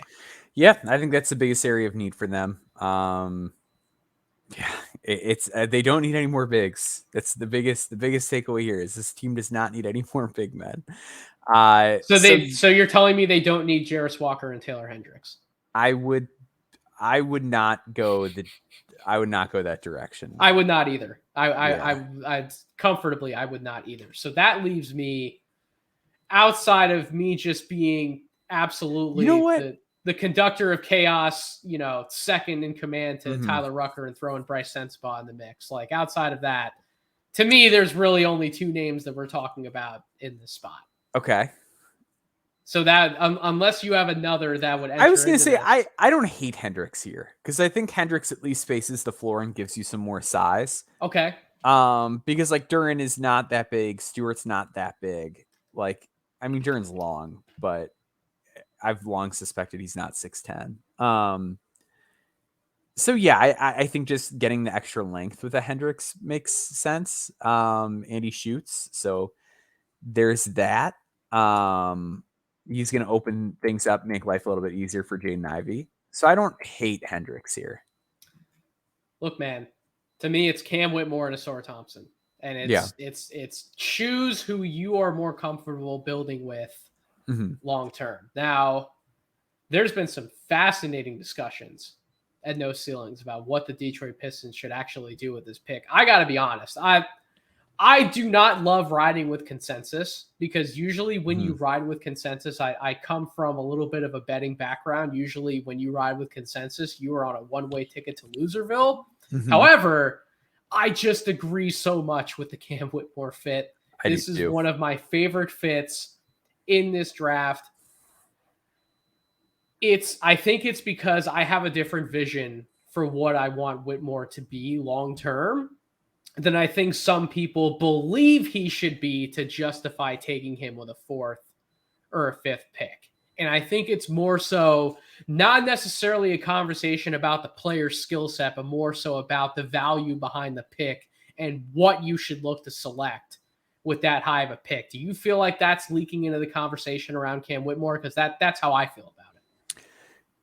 Yeah, I think that's the biggest area of need for them. Yeah, it's they don't need any more bigs. That's the biggest takeaway here is this team does not need any more big men. So you're telling me they don't need Jarris Walker and Taylor Hendricks? I would not go that direction. I would not either. I comfortably I would not either. So that leaves me outside of me just being absolutely the conductor of chaos, second in command to Tyler Rucker and throwing Bryce Sensabaugh in the mix. Like outside of that, to me, there's really only two names that we're talking about in this spot. Okay. So that unless you have another that would enter I was going to say, this. I don't hate Hendricks here because I think Hendricks at least spaces the floor and gives you some more size. Okay. Because like Duren is not that big. Stewart's not that big. Like, I mean, Duren's long, but I've long suspected he's not 6'10". So yeah, I think just getting the extra length with a Hendricks makes sense. And he shoots. So there's that. He's going to open things up, make life a little bit easier for Jaden Ivey. So I don't hate Hendricks here. Look, man, to me, it's Cam Whitmore and Asar Thompson. And it's choose who you are more comfortable building with long term. Now, there's been some fascinating discussions at No Ceilings about what the Detroit Pistons should actually do with this pick. I got to be honest. I do not love riding with consensus because usually when you ride with consensus, I come from a little bit of a betting background. Usually when you ride with consensus, you are on a one-way ticket to Loserville. However, I just agree so much with the Cam Whitmore fit. This is one of my favorite fits in this draft. I think it's because I have a different vision for what I want Whitmore to be long-term than I think some people believe he should be to justify taking him with a fourth or a fifth pick. And I think it's more so not necessarily a conversation about the player's skill set, but more so about the value behind the pick and what you should look to select with that high of a pick. Do you feel like that's leaking into the conversation around Cam Whitmore? Because that's how I feel about it.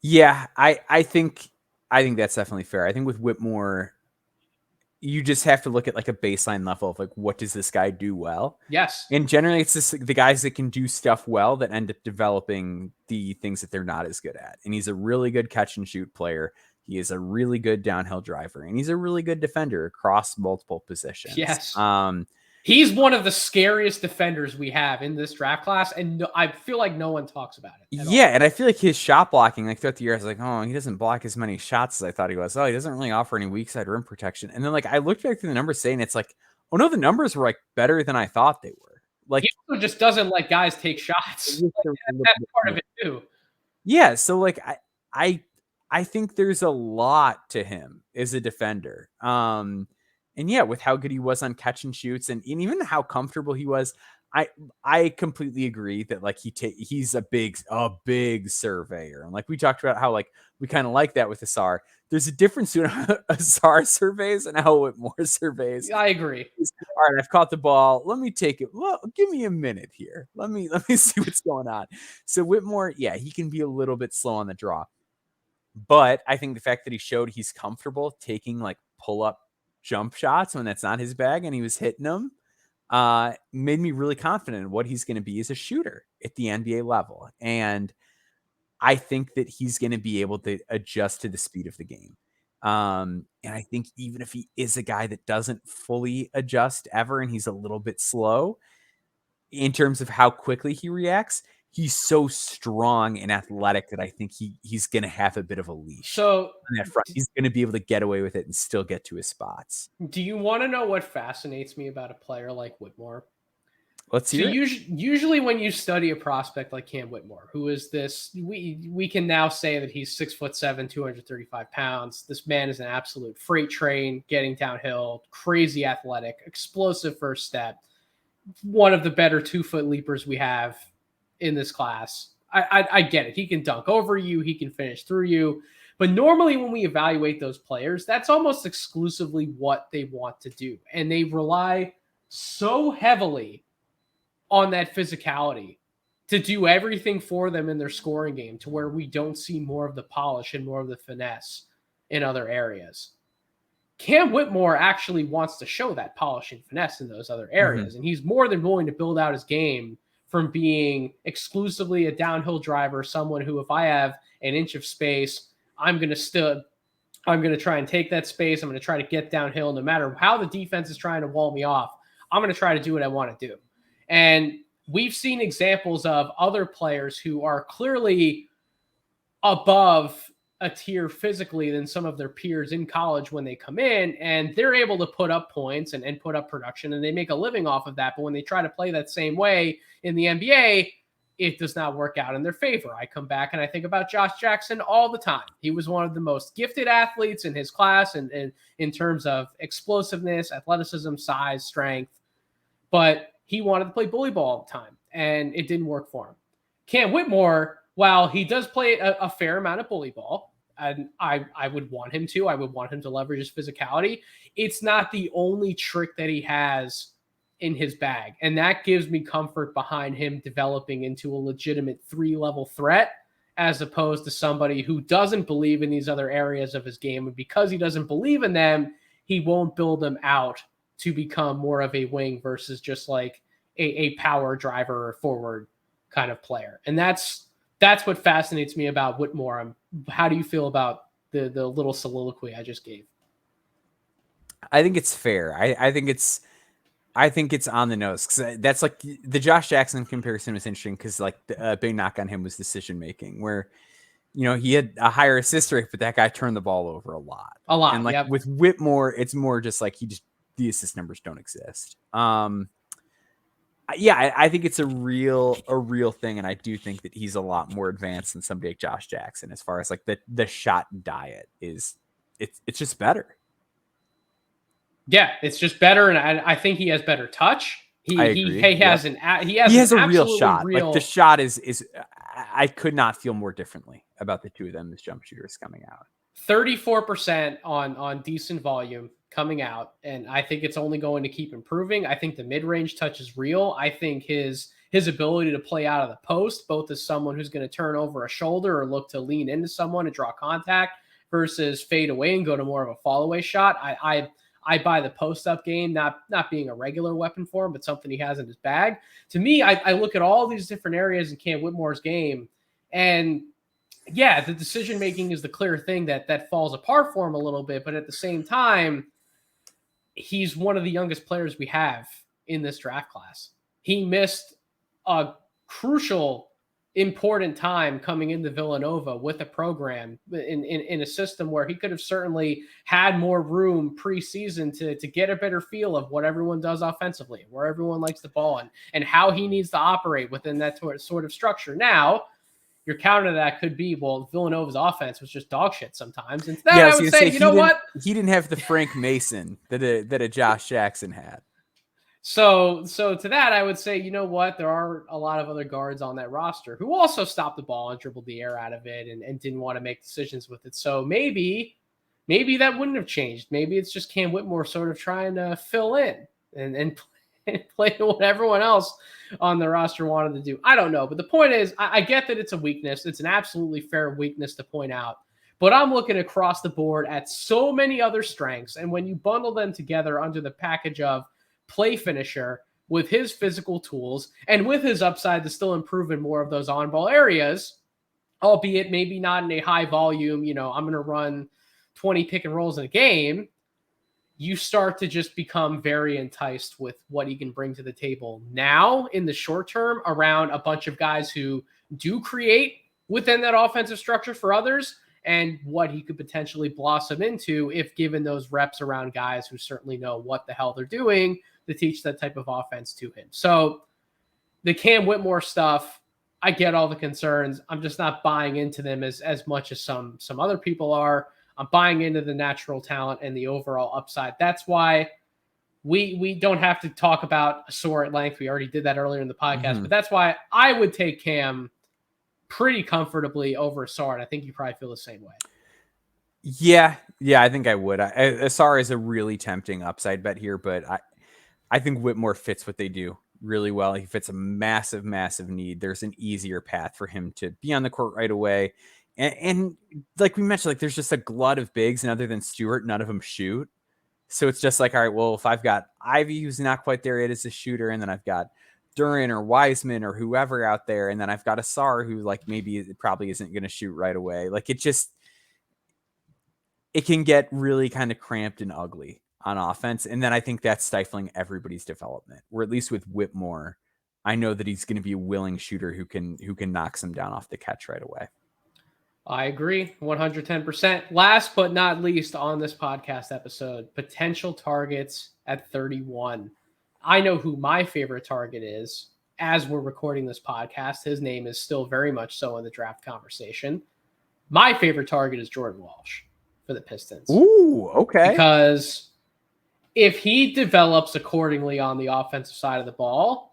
Yeah, I think that's definitely fair. I think with Whitmore, you just have to look at like a baseline level of like, what does this guy do well? Yes. And generally it's just the guys that can do stuff well that end up developing the things that they're not as good at. And he's a really good catch and shoot player. He is a really good downhill driver and he's a really good defender across multiple positions. Yes. He's one of the scariest defenders we have in this draft class, and I feel like no one talks about it. Yeah, and I feel like his shot blocking, like throughout the year, I was like, oh, he doesn't block as many shots as I thought he was. Oh, he doesn't really offer any weak side rim protection. And then like I looked back through the numbers saying it's like, oh no, the numbers were like better than I thought they were. Like he also just doesn't let guys take shots. Like, that's part of it too. Yeah, so like I think there's a lot to him as a defender. And yeah, with how good he was on catch and shoots and even how comfortable he was, I completely agree that like he's a big surveyor. And like we talked about how like we kind of like that with Asar. There's a difference between Asar surveys and how Whitmore surveys. I agree. All right, I've caught the ball. Let me take it. Well, give me a minute here. Let me see what's going on. So Whitmore, yeah, he can be a little bit slow on the draw. But I think the fact that he showed he's comfortable taking like pull up jump shots when that's not his bag and he was hitting them made me really confident in what he's going to be as a shooter at the NBA level. And I think that he's going to be able to adjust to the speed of the game. And I think even if he is a guy that doesn't fully adjust ever and he's a little bit slow in terms of how quickly he reacts, he's so strong and athletic that I think he's going to have a bit of a leash. So on that front, he's going to be able to get away with it and still get to his spots. Do you want to know what fascinates me about a player like Whitmore? Let's hear So it. usually when you study a prospect like Cam Whitmore, who is this, we can now say that he's 6'7", 235 pounds. This man is an absolute freight train, getting downhill, crazy athletic, explosive first step, one of the better 2-foot leapers we have in this class. I get it. He can dunk over you. He can finish through you. But normally when we evaluate those players, that's almost exclusively what they want to do. And they rely so heavily on that physicality to do everything for them in their scoring game, to where we don't see more of the polish and more of the finesse in other areas. Cam Whitmore actually wants to show that polish and finesse in those other areas. And he's more than willing to build out his game from being exclusively a downhill driver, someone who, if I have an inch of space, I'm going to try and take that space. I'm going to try to get downhill no matter how the defense is trying to wall me off. I'm going to try to do what I want to do. And we've seen examples of other players who are clearly above a tier physically than some of their peers in college when they come in, and they're able to put up points and put up production, and they make a living off of that. But when they try to play that same way in the NBA, it does not work out in their favor. I come back and I think about Josh Jackson all the time. He was one of the most gifted athletes in his class, and in terms of explosiveness, athleticism, size, strength, but he wanted to play bully ball all the time, and it didn't work for him. Cam Whitmore, while he does play a fair amount of bully ball, and I would want him to. I would want him to leverage his physicality. It's not the only trick that he has in his bag, and that gives me comfort behind him developing into a legitimate 3-level threat, as opposed to somebody who doesn't believe in these other areas of his game. And because he doesn't believe in them, he won't build them out to become more of a wing versus just like a power driver or forward kind of player. And that's what fascinates me about Whitmore. How do you feel about the little soliloquy I just gave? I think it's fair. I think it's on the nose, because that's like the Josh Jackson comparison was interesting, because like the big knock on him was decision making, where he had a higher assist rate, but that guy turned the ball over a lot. And like with Whitmore, it's more just like the assist numbers don't exist. Yeah, I think it's a real thing, and I do think that he's a lot more advanced than somebody like Josh Jackson as far as like the shot diet is. It's just better. Yeah, it's just better, and I think he has better touch. I agree. He has a real shot. Like the shot is. I could not feel more differently about the two of them as jump shooters coming out. 34% on decent volume coming out, and I think it's only going to keep improving. I think the mid-range touch is real. I think his ability to play out of the post, both as someone who's going to turn over a shoulder or look to lean into someone and draw contact versus fade away and go to more of a fall away shot. I buy the post-up game, not being a regular weapon for him, but something he has in his bag. To me, I look at all these different areas in Cam Whitmore's game, and yeah, the decision-making is the clear thing that falls apart for him a little bit, but at the same time, he's one of the youngest players we have in this draft class. He missed a crucial, important time coming into Villanova with a program in a system where he could have certainly had more room preseason to get a better feel of what everyone does offensively, where everyone likes the ball, and how he needs to operate within that sort of structure. Now, your counter to that could be, well, Villanova's offense was just dog shit sometimes. And that, I would say, you know what? He didn't have the Frank Mason that a Josh Jackson had. So to that, I would say, you know what? There are a lot of other guards on that roster who also stopped the ball and dribbled the air out of it and didn't want to make decisions with it. So maybe that wouldn't have changed. Maybe it's just Cam Whitmore sort of trying to fill in and play what everyone else on the roster wanted to do. I don't know. But the point is, I get that it's a weakness. It's an absolutely fair weakness to point out. But I'm looking across the board at so many other strengths. And when you bundle them together under the package of play finisher with his physical tools and with his upside to still improve in more of those on-ball areas, albeit maybe not in a high volume, I'm going to run 20 pick and rolls in a game, you start to just become very enticed with what he can bring to the table now in the short term around a bunch of guys who do create within that offensive structure for others, and what he could potentially blossom into if given those reps around guys who certainly know what the hell they're doing to teach that type of offense to him. So the Cam Whitmore stuff, I get all the concerns. I'm just not buying into them as much as some other people are. I'm buying into the natural talent and the overall upside. That's why we don't have to talk about Asor at length. We already did that earlier in the podcast, but that's why I would take Cam pretty comfortably over Asar, and I think you probably feel the same way. Yeah, I think I would. Asar is a really tempting upside bet here, but I think Whitmore fits what they do really well. He fits a massive, massive need. There's an easier path for him to be on the court right away. And like we mentioned, like there's just a glut of bigs, and other than Stewart, none of them shoot. So it's just like, all right, well, if I've got Ivy, who's not quite there yet as a shooter, and then I've got Duran or Wiseman or whoever out there, and then I've got Asar, who like maybe it probably isn't going to shoot right away. Like it can get really kind of cramped and ugly on offense. And then I think that's stifling everybody's development. Or at least with Whitmore, I know that he's going to be a willing shooter who can knock some down off the catch right away. I agree 110%. Last but not least on this podcast episode, potential targets at 31. I know who my favorite target is as we're recording this podcast. His name is still very much so in the draft conversation. My favorite target is Jordan Walsh for the Pistons. Ooh, okay. Because if he develops accordingly on the offensive side of the ball,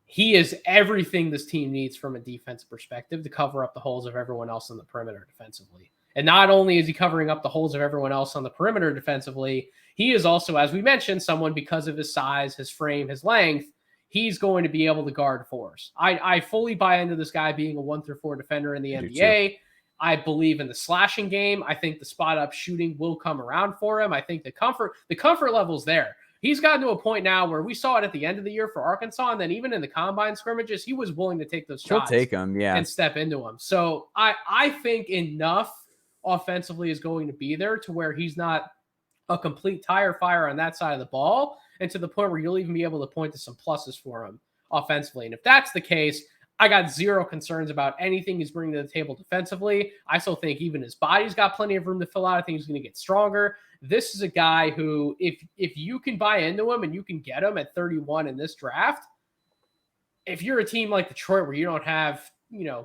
he is everything this team needs from a defensive perspective to cover up the holes of everyone else on the perimeter defensively. And not only is he covering up the holes of everyone else on the perimeter defensively, he is also, as we mentioned, someone because of his size, his frame, his length, he's going to be able to guard fours. I fully buy into this guy being a 1-4 defender in the NBA. I believe in the slashing game. I think the spot up shooting will come around for him. I think the comfort level's there. He's gotten to a point now where we saw it at the end of the year for Arkansas, and then even in the combine scrimmages, he was willing to take those shots. He'll take them, yeah, and step into them. So I think enough offensively is going to be there to where he's not a complete tire fire on that side of the ball, and to the point where you'll even be able to point to some pluses for him offensively. And if that's the case, I got zero concerns about anything he's bringing to the table defensively. I still think even his body's got plenty of room to fill out. I think he's going to get stronger. This is a guy who, if you can buy into him and you can get him at 31 in this draft, if you're a team like Detroit where you don't have,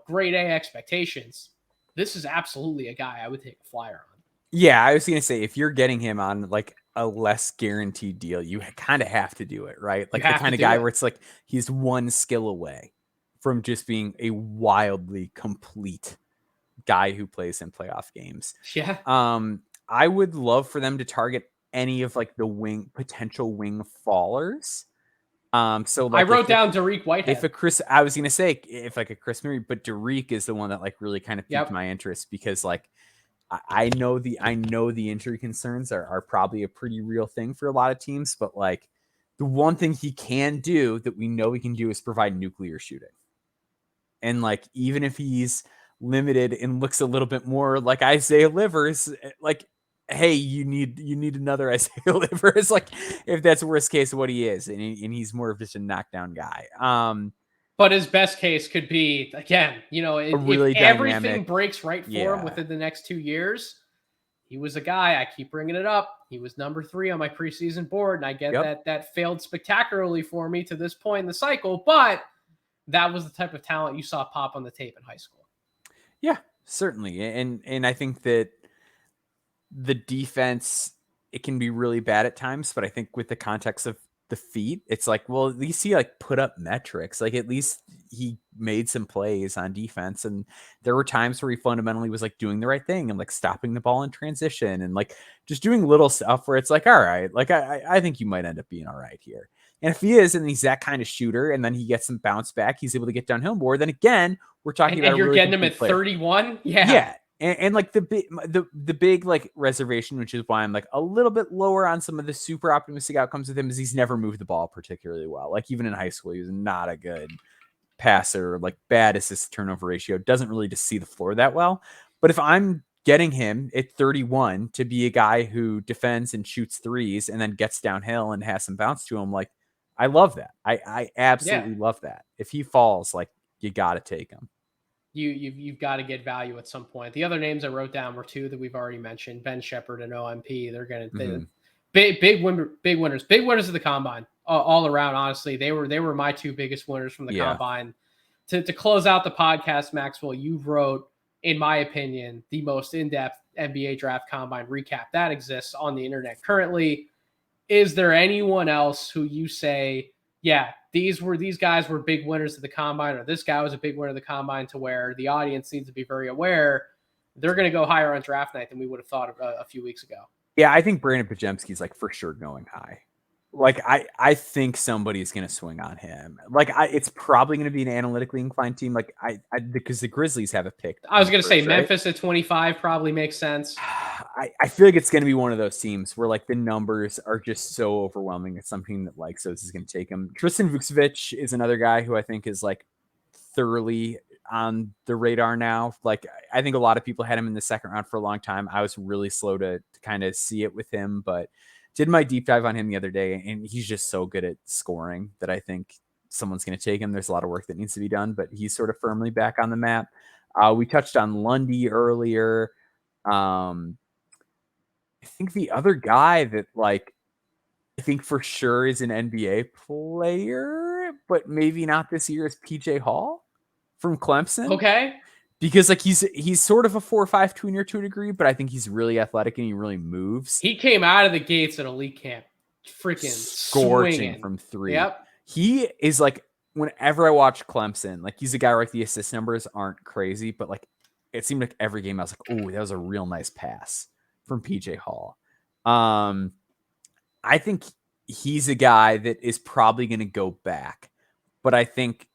grade A expectations, this is absolutely a guy I would take a flyer on. Yeah, I was going to say, if you're getting him on like a less guaranteed deal, you kind of have to do it, right? Like the kind of guy where it's like he's one skill away from just being a wildly complete guy who plays in playoff games. Yeah. I would love for them to target any of like the potential wing fallers. So like I wrote down Derek Whitehead. I was gonna say if like a Chris Murray, but Derek is the one that like really kind of piqued my interest because like I know the injury concerns are probably a pretty real thing for a lot of teams, but like the one thing he can do that we know he can do is provide nuclear shooting. And like even if he's limited and looks a little bit more like Isaiah Livers, like, hey, you need another Isaiah Livers, like if that's worst case of what he is, and he's more of just a knockdown guy. But his best case could be, again, if everything breaks right for him within the next 2 years, he was a guy, I keep bringing it up, he was number 3 on my preseason board, and I get that failed spectacularly for me to this point in the cycle, but that was the type of talent you saw pop on the tape in high school. Yeah, certainly. And I think that the defense, it can be really bad at times, but I think with the context of the feet, it's like, well, at least he like put up metrics. Like at least he made some plays on defense. And there were times where he fundamentally was like doing the right thing and like stopping the ball in transition and like just doing little stuff where it's like, all right, like I think you might end up being all right here. And if he is, and he's that kind of shooter, and then he gets some bounce back, he's able to get downhill more. Then again, we're talking about. And you're getting him at 31, yeah. And like the big like reservation, which is why I'm like a little bit lower on some of the super optimistic outcomes with him, is he's never moved the ball particularly well. Like even in high school, he was not a good passer, like bad assist turnover ratio, doesn't really just see the floor that well. But if I'm getting him at 31 to be a guy who defends and shoots threes and then gets downhill and has some bounce to him, like I love that. I absolutely love that. If he falls, like you got to take him. You've got to get value at some point. The other names I wrote down were 2 that we've already mentioned: Ben Shepherd and OMP. They're going to Big winners of the combine all around. Honestly, they were my two biggest winners from the combine. To close out the podcast, Maxwell, you wrote, in my opinion, the most in-depth NBA draft combine recap that exists on the internet currently. Is there anyone else who you say, yeah, these guys were big winners of the combine, or this guy was a big winner of the combine, to where the audience needs to be very aware they're going to go higher on draft night than we would have thought a few weeks ago? Yeah, I think Brandon Pajemski's like for sure going high. Like I think somebody's going to swing on him. Like it's probably going to be an analytically inclined team. Like because the Grizzlies have a pick. I was going to say Memphis at 25 probably makes sense. I feel like it's going to be one of those teams where like the numbers are just so overwhelming. It's something that like so this is going to take him. Tristan Vukcevic is another guy who I think is like thoroughly on the radar now. Like I think a lot of people had him in the second round for a long time. I was really slow to kind of see it with him, but did my deep dive on him the other day, and he's just so good at scoring that I think someone's going to take him. There's a lot of work that needs to be done, but he's sort of firmly back on the map. We touched on Lundy earlier. I think the other guy that like I think for sure is an NBA player, but maybe not this year, is PJ Hall from Clemson. Okay. Because like he's sort of a 4.5 tweener to a degree, but I think he's really athletic and he really moves. He came out of the gates at elite camp, freaking scorching swinging from three. Yep. He is like, whenever I watch Clemson, like he's a guy where like the assist numbers aren't crazy, but like it seemed like every game I was like, oh, that was a real nice pass from PJ Hall. I think he's a guy that is probably going to go back, but I think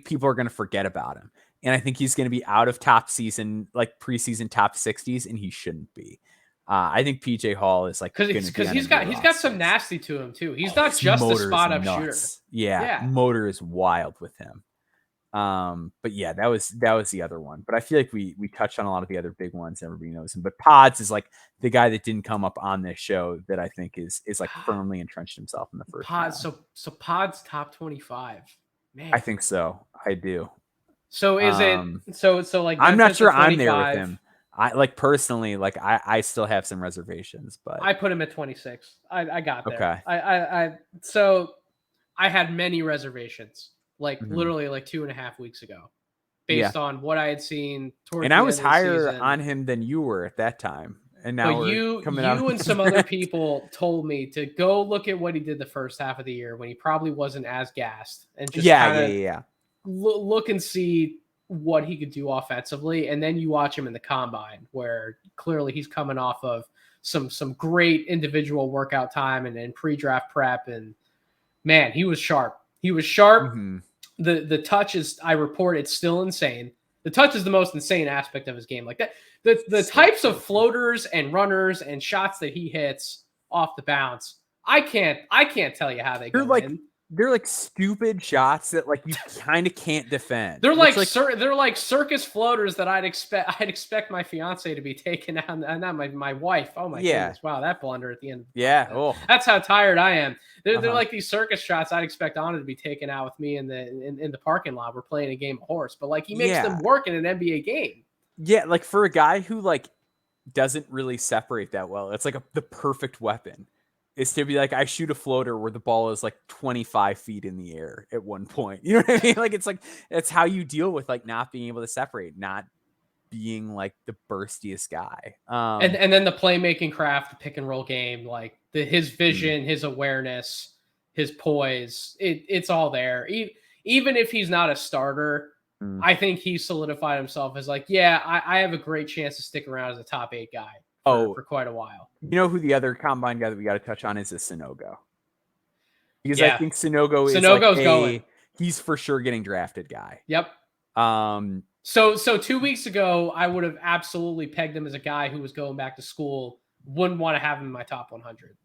people are going to forget about him. And I think he's going to be out of top season, like preseason top 60s, and he shouldn't be. I think PJ Hall is like because he's got some nasty to him too. He's not just a spot up shooter. Yeah, motor is wild with him. But yeah, that was the other one. But I feel like we touched on a lot of the other big ones. Everybody knows him. But Pods is like the guy that didn't come up on this show that I think is like firmly entrenched himself in the first round. So Pods top 25. Man, I think so. I do. So is it so like I'm not sure I'm there with him. I like personally, like I still have some reservations, but I put him at 26. I got there. Okay. So I had many reservations, like literally like 2.5 weeks ago, based on what I had seen. And I was higher on him than you were at that time. And now you and some other people told me to go look at what he did the first half of the year when he probably wasn't as gassed, and just look and see what he could do offensively. And then you watch him in the combine, where clearly he's coming off of some great individual workout time and pre-draft prep. And man, he was sharp. The touch is, I report, it's still insane. The touch is the most insane aspect of his game. Like that, the types of floaters and runners and shots that he hits off the bounce, I can't tell you how they go in. They're like stupid shots that like you kind of can't defend. They're like circus floaters that I'd expect my fiance to be taking out, and not my wife. Oh my goodness! Wow, that blunder at the end. That's how tired I am. They're like these circus shots I'd expect Anna to be taken out with me in the parking lot. We're playing a game of horse, but like he makes them work in an NBA game. Yeah, like for a guy who like doesn't really separate that well, it's like the perfect weapon. Is to be like, I shoot a floater where the ball is like 25 feet in the air at one point. You know what I mean? Like, it's how you deal with like not being able to separate, not being like the burstiest guy. And then the playmaking craft, the pick and roll game, like his vision, his awareness, his poise, it's all there. Even if he's not a starter, I think he solidified himself as like, I have a great chance to stick around as a top 8 guy. For quite a while. You know who the other combine guy that we got to touch on is Sanogo. Because I think Sanogo's going. He's for sure getting drafted guy. Yep. So 2 weeks ago, I would have absolutely pegged him as a guy who was going back to school. Wouldn't want to have him in my top 100.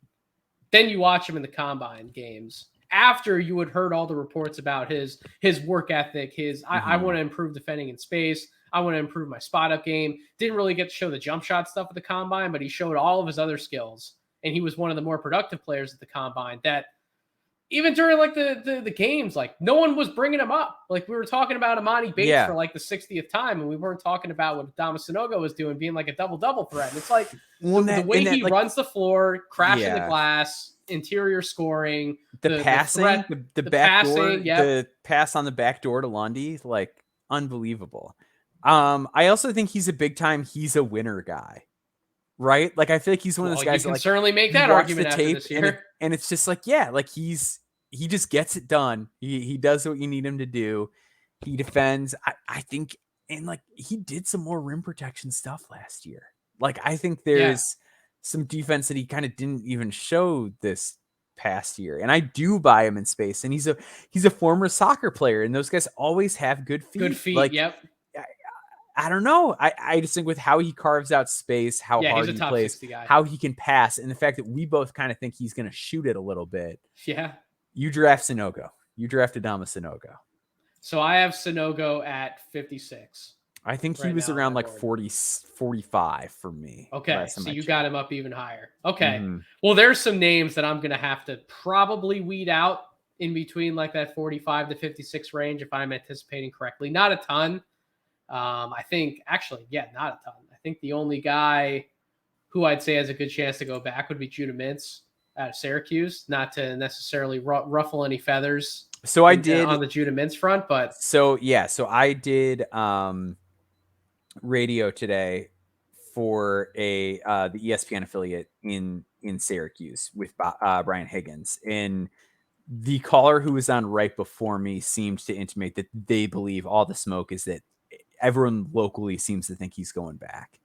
Then you watch him in the combine games. After you had heard all the reports about his work ethic, I want to improve defending in space. I want to improve my spot up game. Didn't really get to show the jump shot stuff at the combine, but he showed all of his other skills. And he was one of the more productive players at the combine that even during like the games, like no one was bringing him up. Like we were talking about Amani Bates for like the 60th time, and we weren't talking about what Adama Sanogo was doing, being like a double threat. And it's like the way he runs the floor, crashing the glass, interior scoring, the passing, the back door, the pass on the back door to Lundy, like unbelievable. I also think he's a big time. He's a winner guy. Right? Like, I feel like he's one of those guys you can that, like, certainly make that argument after this year. And it's just like, yeah, like he just gets it done. He does what you need him to do. He defends. I think, and like he did some more rim protection stuff last year. Like, I think there's some defense that he kind of didn't even show this past year. And I do buy him in space. And he's a former soccer player, and those guys always have good feet. Good feet, like, yep. I don't know. I just think with how he carves out space, how hard he plays, how he can pass, and the fact that we both kind of think he's going to shoot it a little bit. Yeah. You draft Sanogo. You draft Adama Sanogo. So I have Sanogo at 56. I think he was around like 40, 45 for me. Okay, so you got him up even higher. Okay. Mm-hmm. Well, there's some names that I'm going to have to probably weed out in between like that 45 to 56 range if I'm anticipating correctly. Not a ton. I think actually, not a ton. I think the only guy who I'd say has a good chance to go back would be Judah Mintz out of Syracuse, not to necessarily ruffle any feathers. So I did on the Judah Mintz front, but so I did radio today for the ESPN affiliate in Syracuse with Brian Higgins, and the caller who was on right before me seemed to intimate that they believe all the smoke is that everyone locally seems to think he's going back.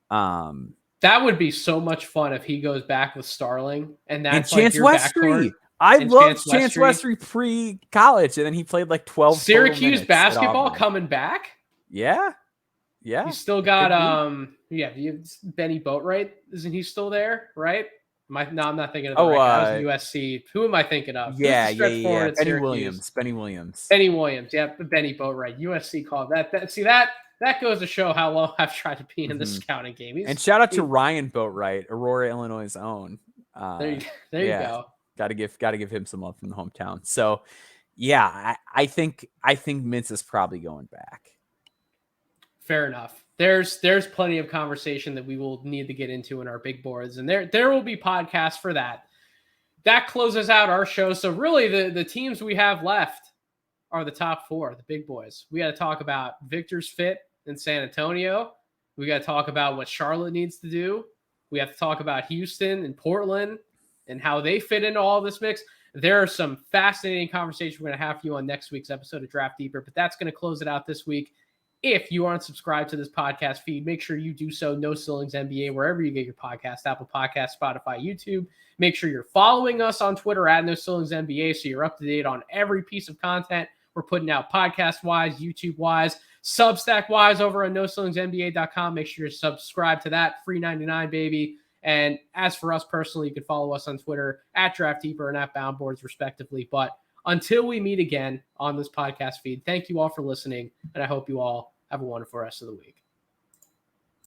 That would be so much fun if he goes back with Starling and that's and Chance Westry. I loved Chance Westry pre-college, and then he played like 12 Syracuse basketball coming back. Yeah. You still got Benny Boatwright. Isn't he still there? Right? I'm not thinking of the right guy. USC. Who am I thinking of? Yeah. Benny Williams. Benny Williams. Yeah, Benny Boatwright. USC called that. That goes to show how long I've tried to be in the scouting game. And shout out to Ryan Boatwright, Aurora, Illinois' own. There you go. Got to give him some love from the hometown. So, yeah, I think Mintz is probably going back. Fair enough. There's plenty of conversation that we will need to get into in our big boards, and there will be podcasts for that. That closes out our show. So really, the teams we have left are the top four, the big boys. We got to talk about Victor's fit in San Antonio. We got to talk about what Charlotte needs to do. We have to talk about Houston and Portland and how they fit into all this mix. There are some fascinating conversations we're going to have for you on next week's episode of Draft Deeper, but that's going to close it out this week. If you aren't subscribed to this podcast feed, make sure you do so. No Ceilings NBA, wherever you get your podcast, Apple Podcasts, Spotify, YouTube. Make sure you're following us on Twitter at No Ceilings NBA so you're up to date on every piece of content we're putting out podcast-wise, YouTube-wise, Substack-wise over on NoCeilingsNBA.com. Make sure you're subscribed to that. Free 99, baby. And as for us personally, you can follow us on Twitter at DraftDeeper and at Boundboards, respectively. But until we meet again on this podcast feed, thank you all for listening, and I hope you all have a wonderful rest of the week.